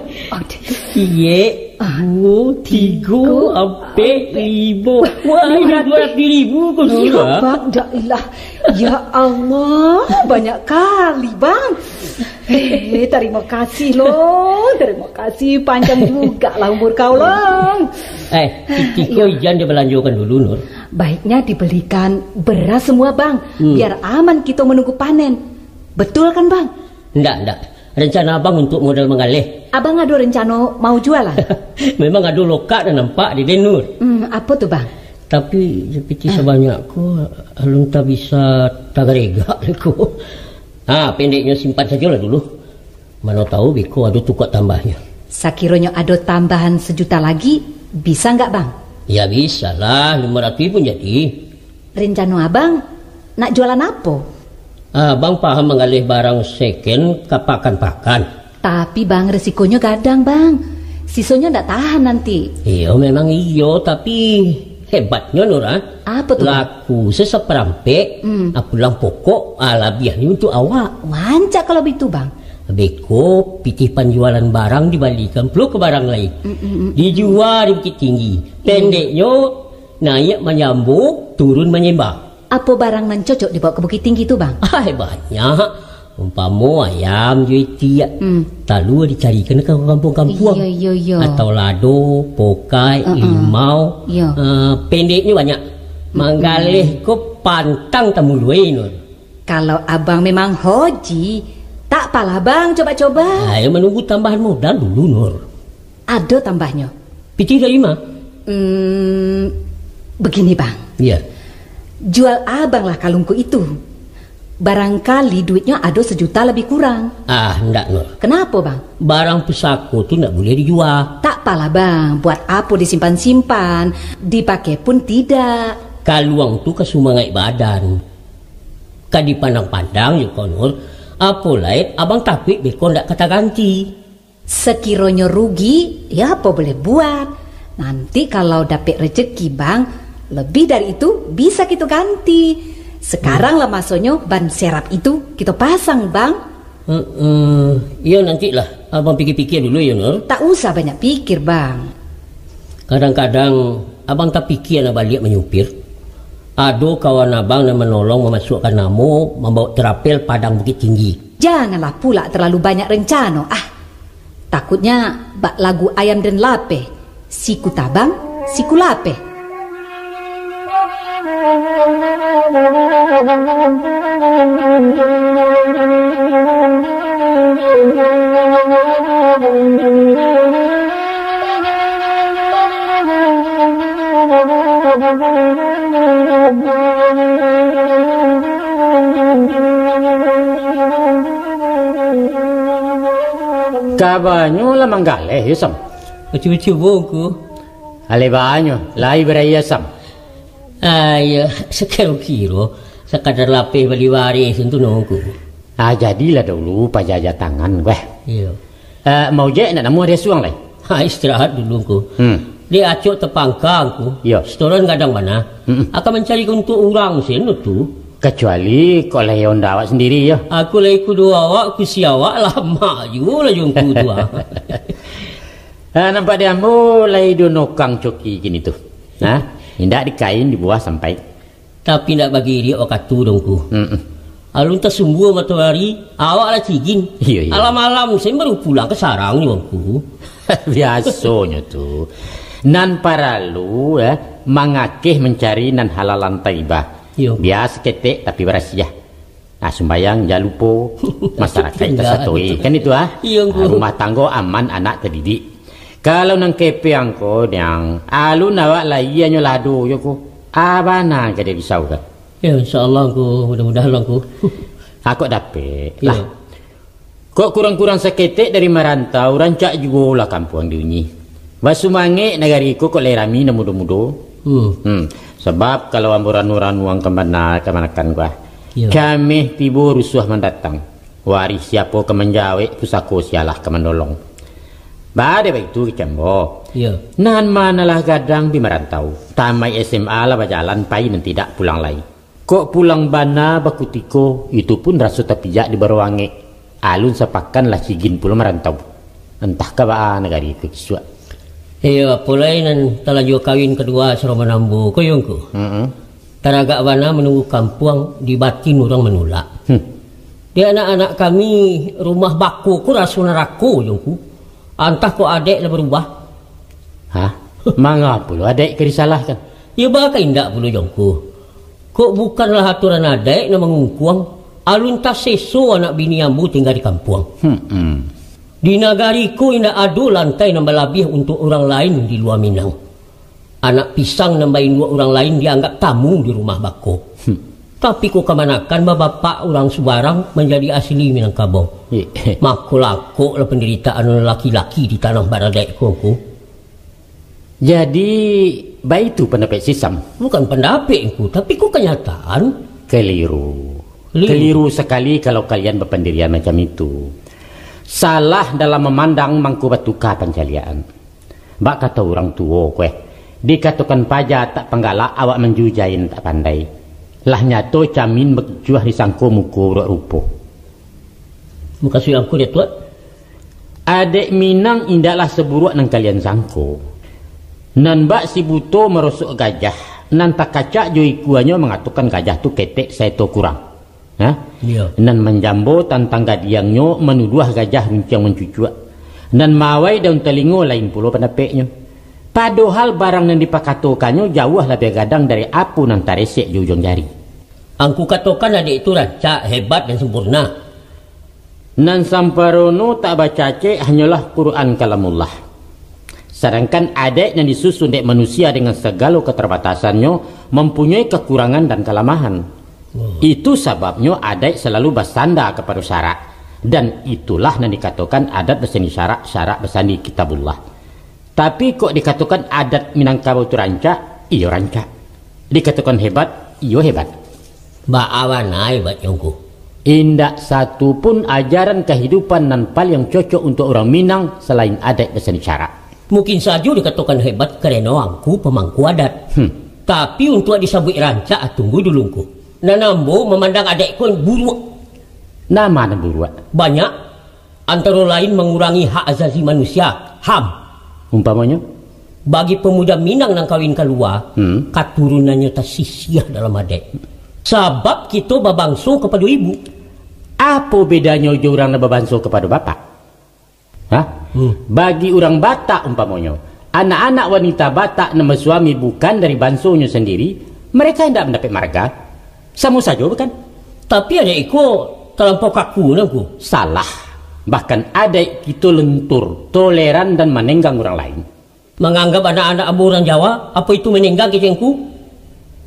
Iye, 2, 3, sampai 5. Wah, 200.000 kau sudah. Bang, jailah. Ya Allah, banyak kali, Bang. Terima kasih loh. Terima kasih, panjang juga lah umur kau loh. Kau jangan dibelanjakan dulu, Nur. Baiknya dibelikan beras semua, Bang. Biar aman kita menunggu panen. Betul kan, Bang? Enggak. Rencana abang untuk modal mengalih. Abang ada rencana mau jualan? Memang ada lokak dan nampak di Denur. Apa tuh, Bang? Tapi seperti sebanyak ko, alun tak bisa tagarega ko. Pendeknya simpan sajalah dulu. Mana tahu biko ada tukar tambahnya. Sakironya ada tambahan 1 juta lagi, bisa nggak, Bang? Ya bisa lah, 500.000 jadi. Rencana abang nak jualan apa? Abang paham mengalih barang second kapakan-pakan. Tapi Bang, resikonya gadang, Bang. Sisanya ndak tahan nanti. Iya memang iyo, tapi hebatnya Nura. Apa tuh? Laku seseperampe, pulang pokok alabiahnya untuk awak. Wancak kalau begitu, Bang. Beko pitih penjualan barang dibalikan peluk ke barang lain. Dijual di Bukit Tinggi. Pendeknya naik menyambung, turun menyembah. Apa barang nan cocok dibawa ke Bukit Tinggi itu, Bang? Banyak. Umpama ayam, juiti, talu dicarikan ke kampung-kampung. Iya. Atau lado, pokai, limau. Pendeknya banyak. Manggalih ko pantang temuluin. Kalau abang memang hoji, tak apalah, Bang, coba-coba. Ayo menunggu tambahan modal dulu, Nur. Ada tambahnya. Pitih ke 5? Begini, Bang. Iya. Jual abang lah kalungku itu. Barangkali duitnya ada 1 juta lebih kurang. Enggak, Nur. Kenapa, Bang? Barang pesako tu enggak boleh dijual. Tak apalah, Bang. Buat apa disimpan-simpan? Dipakai pun tidak. Kaluang tu kesumangai badan. Kadipandang-pandang ya, Nur. Apa lain abang tapi beko ndak kata ganti. Sekiranya rugi, ya apa boleh buat. Nanti kalau dapat rezeki, Bang, lebih dari itu bisa kita ganti. Sekarang lah masanya ban serap itu kita pasang, Bang. Iya nantilah. Abang pikir-pikir dulu ya, Nur. Tak usah banyak pikir, Bang. Kadang-kadang abang tak pikir nak balik menyupir. Ada kawan abang yang menolong memasukkan namo membawa terapel padang Bukit Tinggi. Janganlah pula terlalu banyak rencana. Takutnya bak lagu ayam dan lape. Siku tabang, siku lape. Kabanyo lamang galeh yusam. Cuba-cuba ku. Ale banyo, lai beraya sam. Ya, sekira-kira sekadar lapih beli waris untuk nunggu. Jadilah dulu pajajah tangan gue. Iya. Mau je nak namu ada suang lai. Istirahat dulu ku. Dia acuk tepangkang ku. Iya. Setoran kadang mana. Akan mencari untuk orang sini tu. Kecuali kau leon awak sendiri ya. Aku lagi kudu awak, ku si awak lama juga lah jumpa dua. Nampak dia mulai donokang coki gini tu. Indak dikain di bawah sampai. Tapi nak bagi dia awak tu dongku. Alun tak sumbu matahari, awak lah cigin. Iya. Alam-alam saya baru pulang ke sarang ni dongku. Biasanya tu. Nan paralu mangakeh mencari nan halalan taibah. Biasa ketek tapi berasiah. Sembayang jangan lupa masyarakat kita satoi. Kan itu rumah tangga aman anak terdidik. Kalau nang kepe angko yang alun awak lah iya nyolado yo ko. Abana jadi risau kan. Ya insyaallah ku mudah-mudahan ku. Aku dapat lah. Kok kurang-kurang seketek dari merantau rancak juga lah kampung diunyi. Basumange negariku kok lerami na mudo-mudo. Sebab kalau amburan-uran uang kemanakan gua. Kami tibu rusuh mendatang. Waris siapa kemenjawe pusako sialah kemenolong. Bade baik tu kecembo. Nan manalah gadang di merantau. Tamai SMA lah berjalan pai dan tidak pulang lagi. Kok pulang bana bakutiko itu pun rasu tapijak di Baruange. Alun sepakan lah sigin pulang merantau. Entah kaba negari kekiswa. Pulai nan talaju kawin kedua serama nambu koyongku. Taragak bana menunggu kampung di batin orang menolak. Di anak-anak kami rumah baku ku rasu nerako yongku. Antah kok adek dah berubah. Hah? Mangga pula adek ke disalahkan? Ya bakal indak pula yongku. Kok bukanlah aturan adek na mengungkuang. Alun tak seso anak bini ambu tinggal di kampung. Di negariku indak ada lantai nambah lebih untuk orang lain di luar Minang. Anak pisang nambahin dua orang lain dianggap tamu di rumah bako. Tapi kok kemanakan bapak orang Subarang menjadi asli Minangkabau. Makulako lah penderitaan laki-laki di tanah Baradek koko. Jadi baik itu pendapat Sisam. Bukan pendapatku, tapi kok kenyataan. Keliru sekali kalau kalian berpendirian macam itu. Salah dalam memandang mangku batuka pencalian. Bak kata orang tua kue, dikatakan pajak tak penggalak awak menjujain tak pandai. Lah nyato camin berjuah disangko muku rupo. Muka suyangku dia tuat. Adek Minang indaklah seburuk nang kalian sangko. Nan bak si buto merosok gajah. Nan tak kacak joi kuanya mengatakan gajah tu ketek saya tu kurang. Nan menjambo tantang gadiangnya menuduh gajah runcang mencucuk. Nan mawai daun telingo lain pula pendapatnya. Padahal barang yang dipakatokannya jauh lebih gadang dari apu nan taresek di ujung jari. Angku katakan adik itu rancak hebat dan sempurna. Nan samparono tak baca cek hanyalah Quran kalamullah. Sedangkan adik yang disusun dek manusia dengan segala keterbatasannya mempunyai kekurangan dan kelemahan. Itu sebabnya adat selalu bersandar kepada syarak. Dan itulah yang dikatakan adat bersandi syarak, syarak bersandi kitabullah. Tapi kok dikatakan adat Minangkabau itu rancak, iyo rancak. Dikatakan hebat, iyo hebat. Baawana hebat yongku. Indak satu pun ajaran kehidupan nan paling cocok untuk orang Minang selain adat bersandi syarak. Mungkin saja dikatakan hebat karena angku pemangku adat. Tapi untuk disabui rancak, tunggu duluku. Nanambo memandang adekku yang buruk. Nama dan buruk? Banyak. Antara lain mengurangi hak asasi manusia. HAM. Umpamanya? Bagi pemuda Minang nang kawin keluar, keturunannya tak sisiah dalam adek. Sebab kita babangso kepada ibu. Apa bedanya orang babangso kepada bapak? Bagi orang Batak umpamanya, anak-anak wanita Batak nama suami bukan dari bangsonya sendiri, mereka tidak mendapat marga. Sama saja bukan? Tapi adekku terlampau kaku nangku. Salah. Bahkan adek kita lentur, toleran dan menenggang orang lain. Menganggap anak-anak abu orang Jawa, apa itu menenggang kecengku?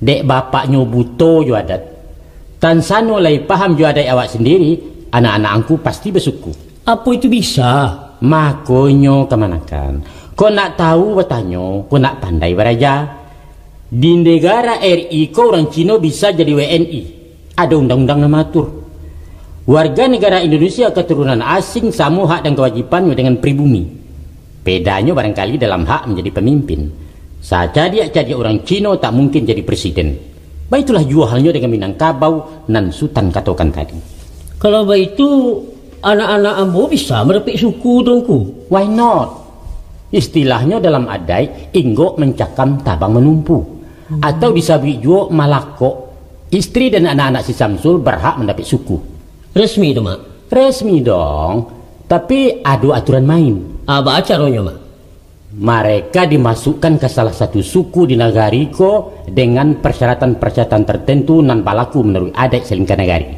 Dek bapaknya buto jo adat. Tan sano lai paham jo adat awak sendiri, anak-anak angku pasti bersuku. Apa itu bisa? Makonyo kemanakan. Kau nak tahu bertanya, kau nak pandai beraja. Di negara RI kau orang Cina bisa jadi WNI. Ada undang-undang nama atur. Warga negara Indonesia keturunan asing sama hak dan kewajibannya dengan pribumi. Bedanya barangkali dalam hak menjadi pemimpin. Saja dia jadi orang Cina tak mungkin jadi presiden. Baitulah jualnya dengan Minangkabau nan Sultan katakan tadi. Kalau begitu anak-anak ambo bisa merepek suku dongku. Why not? Istilahnya dalam adai inggo mencakam tabang menumpu. Atau disabui juga malako. Istri dan anak-anak si Samsul berhak mendapat suku. Resmi itu mak? Resmi dong. Tapi ada aturan main. Apa acaranya mak? Mereka dimasukkan ke salah satu suku di Nagariko dengan persyaratan-persyaratan tertentu nan balaku menurut adat selingkah negari.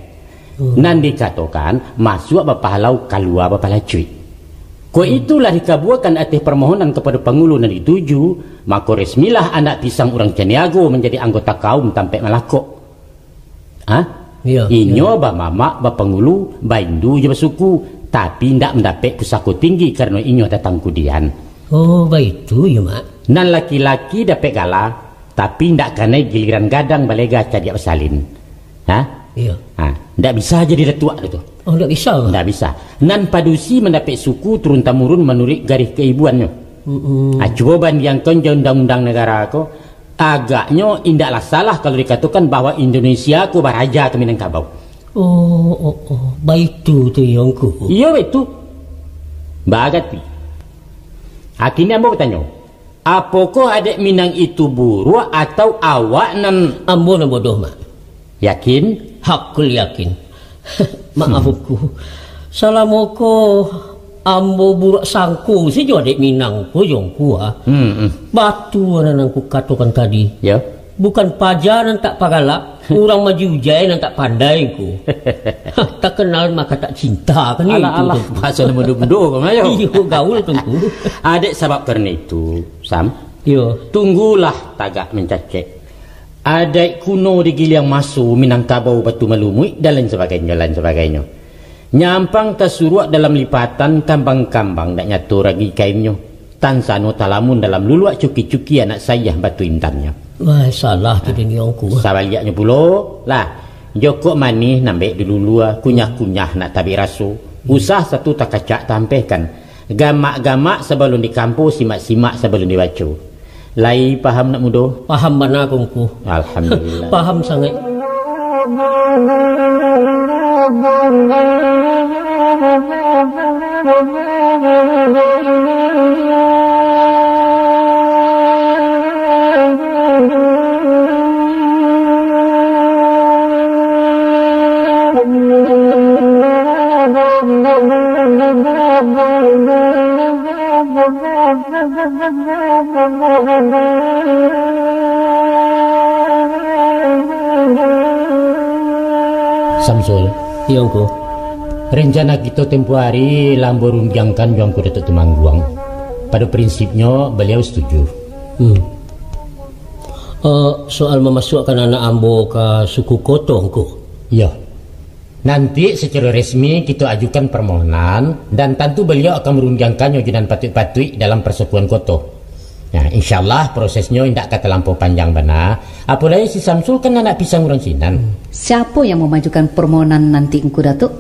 Nan dikatakan masuk bapa halau keluar bapa lacui. Ko itulah dikabuakan atas permohonan kepada pengulu nan dituju, maka resmilah anak pisang orang Caniago menjadi anggota kaum Tampek Malako. Inyo ba mama ba pengulu ba indu je bersuku, tapi ndak mendapat pusako tinggi karena inyo datang kudian. Oh, baik tu ya, Mak. Nan laki-laki dapat gala, tapi ndak kena giliran gadang balega cadiak bersalin. Iya. Ndak bisa jadi datuk tu. Oh, ndak bisa. Ndak bisa. Nan padusi mendapat suku turun temurun menurut garis keibuannya. Coba bandingkan undang-undang negara aku, agaknya indaklah salah kalau dikatakan bahwa Indonesia ku baraja ke Minangkabau. Oh, baik tu yongku. Iya itu. Bagat pi. Akhirnya ambo bertanya, apakah adik Minang itu buruk atau awak nan ambo nan bodoh, Mak? Yakin? Hakul yakin. Maafku. Salamoko ambo buruk sangku si jo adik Minang ko yongku Batu nan aku katakan tadi. Ya. Bukan pajaran tak pagalak, orang maju ujai nan tak pandai ku. Tak kenal maka tak cinta kan itu. Alah, pasal bodoh-bodoh kau mayo. Iyo gaul tunggu. Adik sebab karena itu, Sam. Yo, tunggulah tagak mencacek. Adik kuno di Giliang Masu, Minangkabau, Batu Malumui dan lain sebagainya. Nyampang tersuruh dalam lipatan kambang-kambang dak nyatu ragi kainnya. Tansano talamun dalam luluak cuki-cuki anak saya batu intannya. Wah, salah tu ni aku. Sabaliaknya pulo lah. Joko manih nambah dulu lua kunyah-kunyah nak tabi rasu. Usah satu tak kacak tampehkan. Gamak-gamak sebelum di kampus, simak-simak sebelum dibaca. Lai paham nak mudo? Paham mana aku? Alhamdulillah. Paham sangat. Samsul, Yongko. rencana kita tempoh hari lambor unjangkan Jongko Datuk Temangguang. Pada prinsipnya beliau setuju. Soal memasukkan anak ambo ke suku Koto ko. Ya. Nanti secara resmi kita ajukan permohonan dan tentu beliau akan merunjangkan yoginan patut-patut dalam persekutuan Koto. Nah, insyaallah prosesnya tidak kata lampau panjang bana. Apalagi si Samsul kan anak pisang orang Sinan. Siapa yang memajukan permohonan nanti engku Datuk?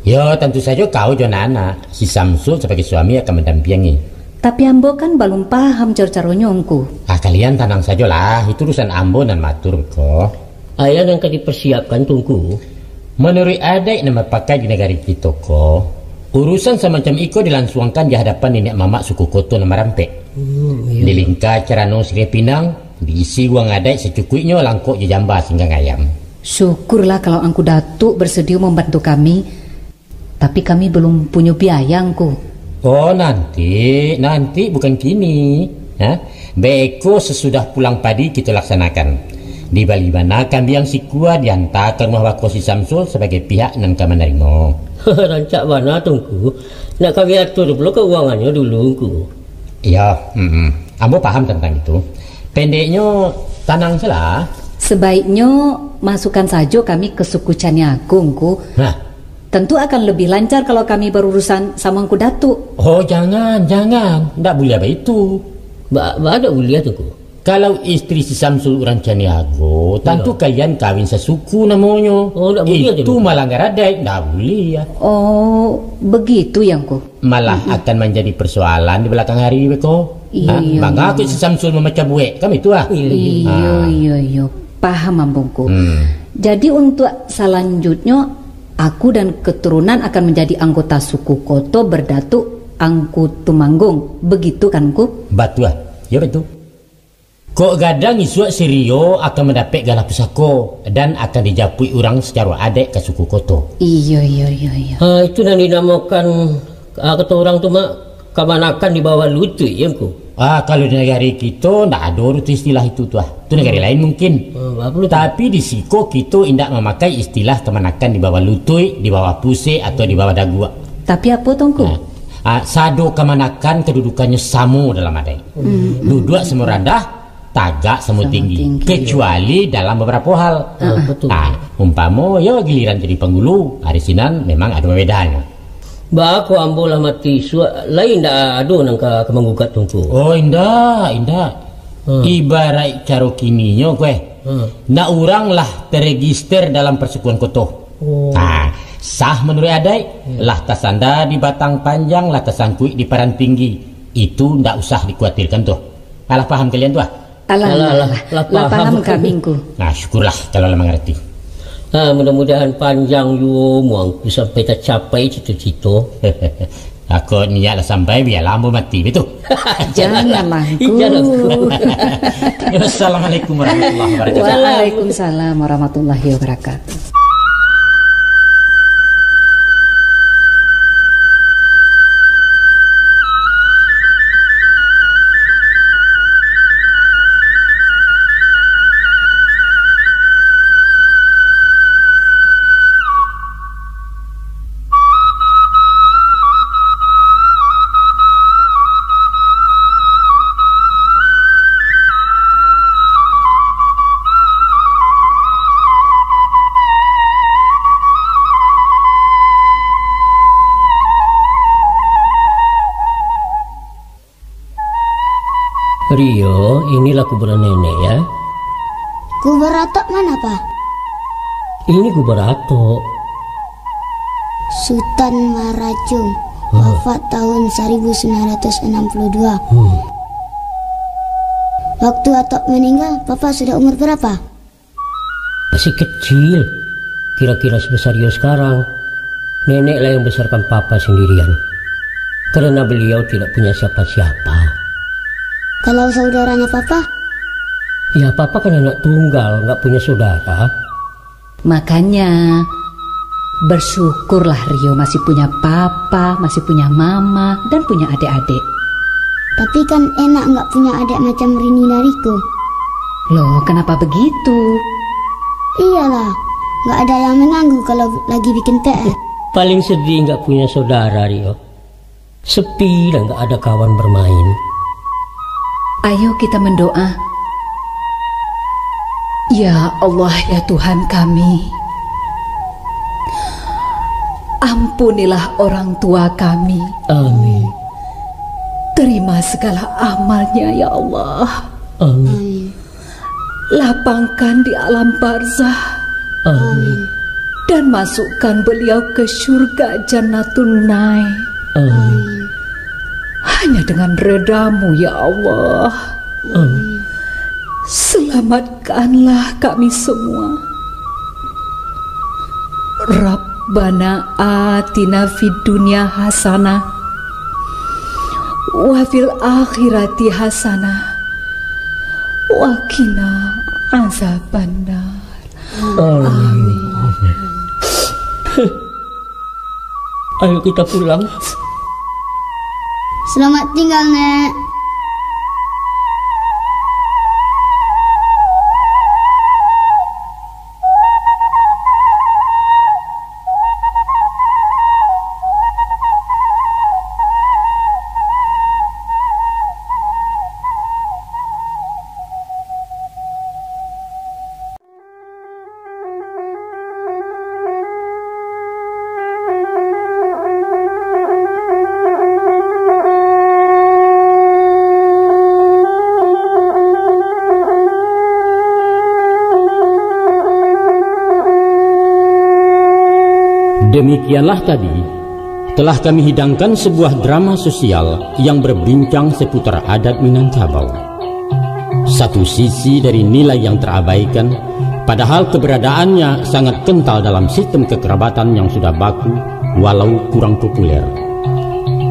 Ya, tentu saja kau Jonana. Si Samsul sebagai suami akan mendampingi. Tapi ambo kan belum paham cara-caranya engku. Kalian tenang saja lah, itu urusan ambo dan matur kok. Ayah yang dipersiapkan tunggu. Menurut adik nama pakai di negara kita kok, urusan semacam itu dilangsungkan di hadapan nenek mamak suku Koto nama Rampek. Iya. Di lingkar Cerano Sri Pinang, diisi uang adik secukupnya langkok je jamba sehingga ngayam. Syukurlah kalau angku Datuk bersedia membantu kami. Tapi kami belum punya biaya angku. Oh nanti bukan kini. Beko sesudah pulang padi kita laksanakan. Di Bali mana kambing si kuat diantar ke rumah Wako si Samsul sebagai pihak nan kami menerima. Rancak mana tunggu? Nak kami atur dulu keuangannya dulu ku. Iya, ambo paham tentang itu. Pendeknya tanang salah. Sebaiknya masukkan saja kami ke suku Caniagung ku. Tentu akan lebih lancar kalau kami berurusan sama engku Datuk. Oh jangan, ndak boleh begitu. Ada boleh tu ku. Kalau istri si Samsul orang Caniago, tentu kalian kawin sesuku namanya. Oh, tak boleh itu malah ngaradai, tak boleh ya. Oh, begitu yang ku. Malah akan menjadi persoalan di belakang hari beko. Iya. Maka aku si Samsul memecah buek, kami itu ah. Iya. Paham ambungku. Jadi untuk selanjutnya aku dan keturunan akan menjadi anggota suku Koto berdatuk Angku Tumanggung. Begitu kan ku? Betul ah. Ya betul. Kok gadang isu Sirio akan mendapat galah pusako dan akan dijapui orang secara adik ke suku Koto. Iya. Itu yang dinamakan kata orang tu mak kemanakan di bawah lutut ya ku. Kalau di negara kita tidak ada istilah itu tuh. Itu negara lain mungkin. Tapi di Siko kita tidak memakai istilah kemanakan di bawah lutut, di bawah pusat atau di bawah dagu. Tapi apa tongku? Sado kemanakan kedudukannya sama dalam adik. Duduk semua rendah, tagak semua tinggi. Kecuali dalam beberapa hal. Betul. Umpama ya giliran jadi penghulu, hari Sinan memang ada bedanya. Ba aku ambolah mati lain dah ado nang ka manggugat tungku. Oh indah. Ibarat caro kininyo kue. Na urang lah terregister dalam persekutuan kotoh. Sah menurut adai. Lah tasanda di batang panjang, lah tasangkui di paran tinggi. Itu ndak usah dikhawatirkan tuh. Alah paham kalian tuh? Alah paham kamingku. Nah syukurlah kalau lah mengerti. Mudah-mudahan panjang yo muang sampai tercapai cita-cita. Aku niatlah sampai biar lampu mati betul. Jangan mangku. Assalamualaikum warahmatullahi wabarakatuh. Waalaikumsalam warahmatullahi wabarakatuh. Rio, inilah kuburan nenek ya. Kubur atok mana, Pak? Ini kubur atok. Sultan Marajung, wafat tahun 1962. Waktu atok meninggal, Papa sudah umur berapa? Masih kecil. Kira-kira sebesar Rio sekarang. Nenek lah yang besarkan Papa sendirian. Karena beliau tidak punya siapa-siapa. Kalau saudaranya Papa? Ya Papa kan anak tunggal, nggak punya saudara. Makanya bersyukurlah Rio masih punya papa, masih punya mama, dan punya adik-adik. Tapi kan enak nggak punya adik macam Rini Nariko. Loh, kenapa begitu? Iyalah, nggak ada yang mengganggu kalau lagi bikin PR. Paling sedih nggak punya saudara Rio. Sepi dan nggak ada kawan bermain. Ayo kita mendoa. Ya Allah, ya Tuhan kami, ampunilah orang tua kami. Amin. Terima segala amalnya ya Allah. Amin. Lapangkan di alam barzah. Amin. Dan masukkan beliau ke surga Jannatun Naim. Amin. Hanya dengan redamu ya Allah. Amin. Selamatkanlah kami semua. Rabbana atina fid dunya hasanah wa fil akhirati hasanah wa qina azabannar. Amin. Ayo kita pulang. Selamat tinggal, Nek. Demikianlah tadi telah kami hidangkan sebuah drama sosial yang berbincang seputar adat Minangkabau. Satu sisi dari nilai yang terabaikan, padahal keberadaannya sangat kental dalam sistem kekerabatan yang sudah baku walau kurang populer.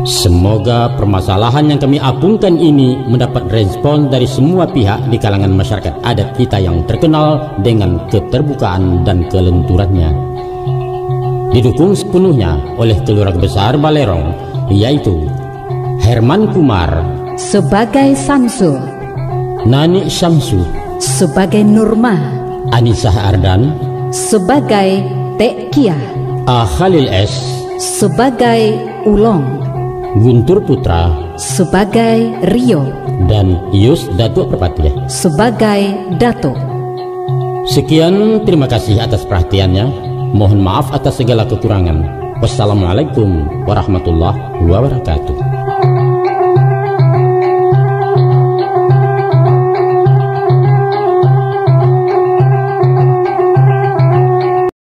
Semoga permasalahan yang kami apungkan ini mendapat respon dari semua pihak di kalangan masyarakat adat kita yang terkenal dengan keterbukaan dan kelenturannya. Didukung sepenuhnya oleh keluarga besar Balerong, yaitu Herman Kumar sebagai Samsul, Nani Syamsu sebagai Nurma, Anisah Ardan sebagai Tekia, Khalil S sebagai Ulong, Guntur Putra sebagai Rio, dan Yus Datuk Perpatiah sebagai Dato. Sekian, terima kasih atas perhatiannya. Mohon maaf atas segala kekurangan. Wassalamualaikum warahmatullahi wabarakatuh.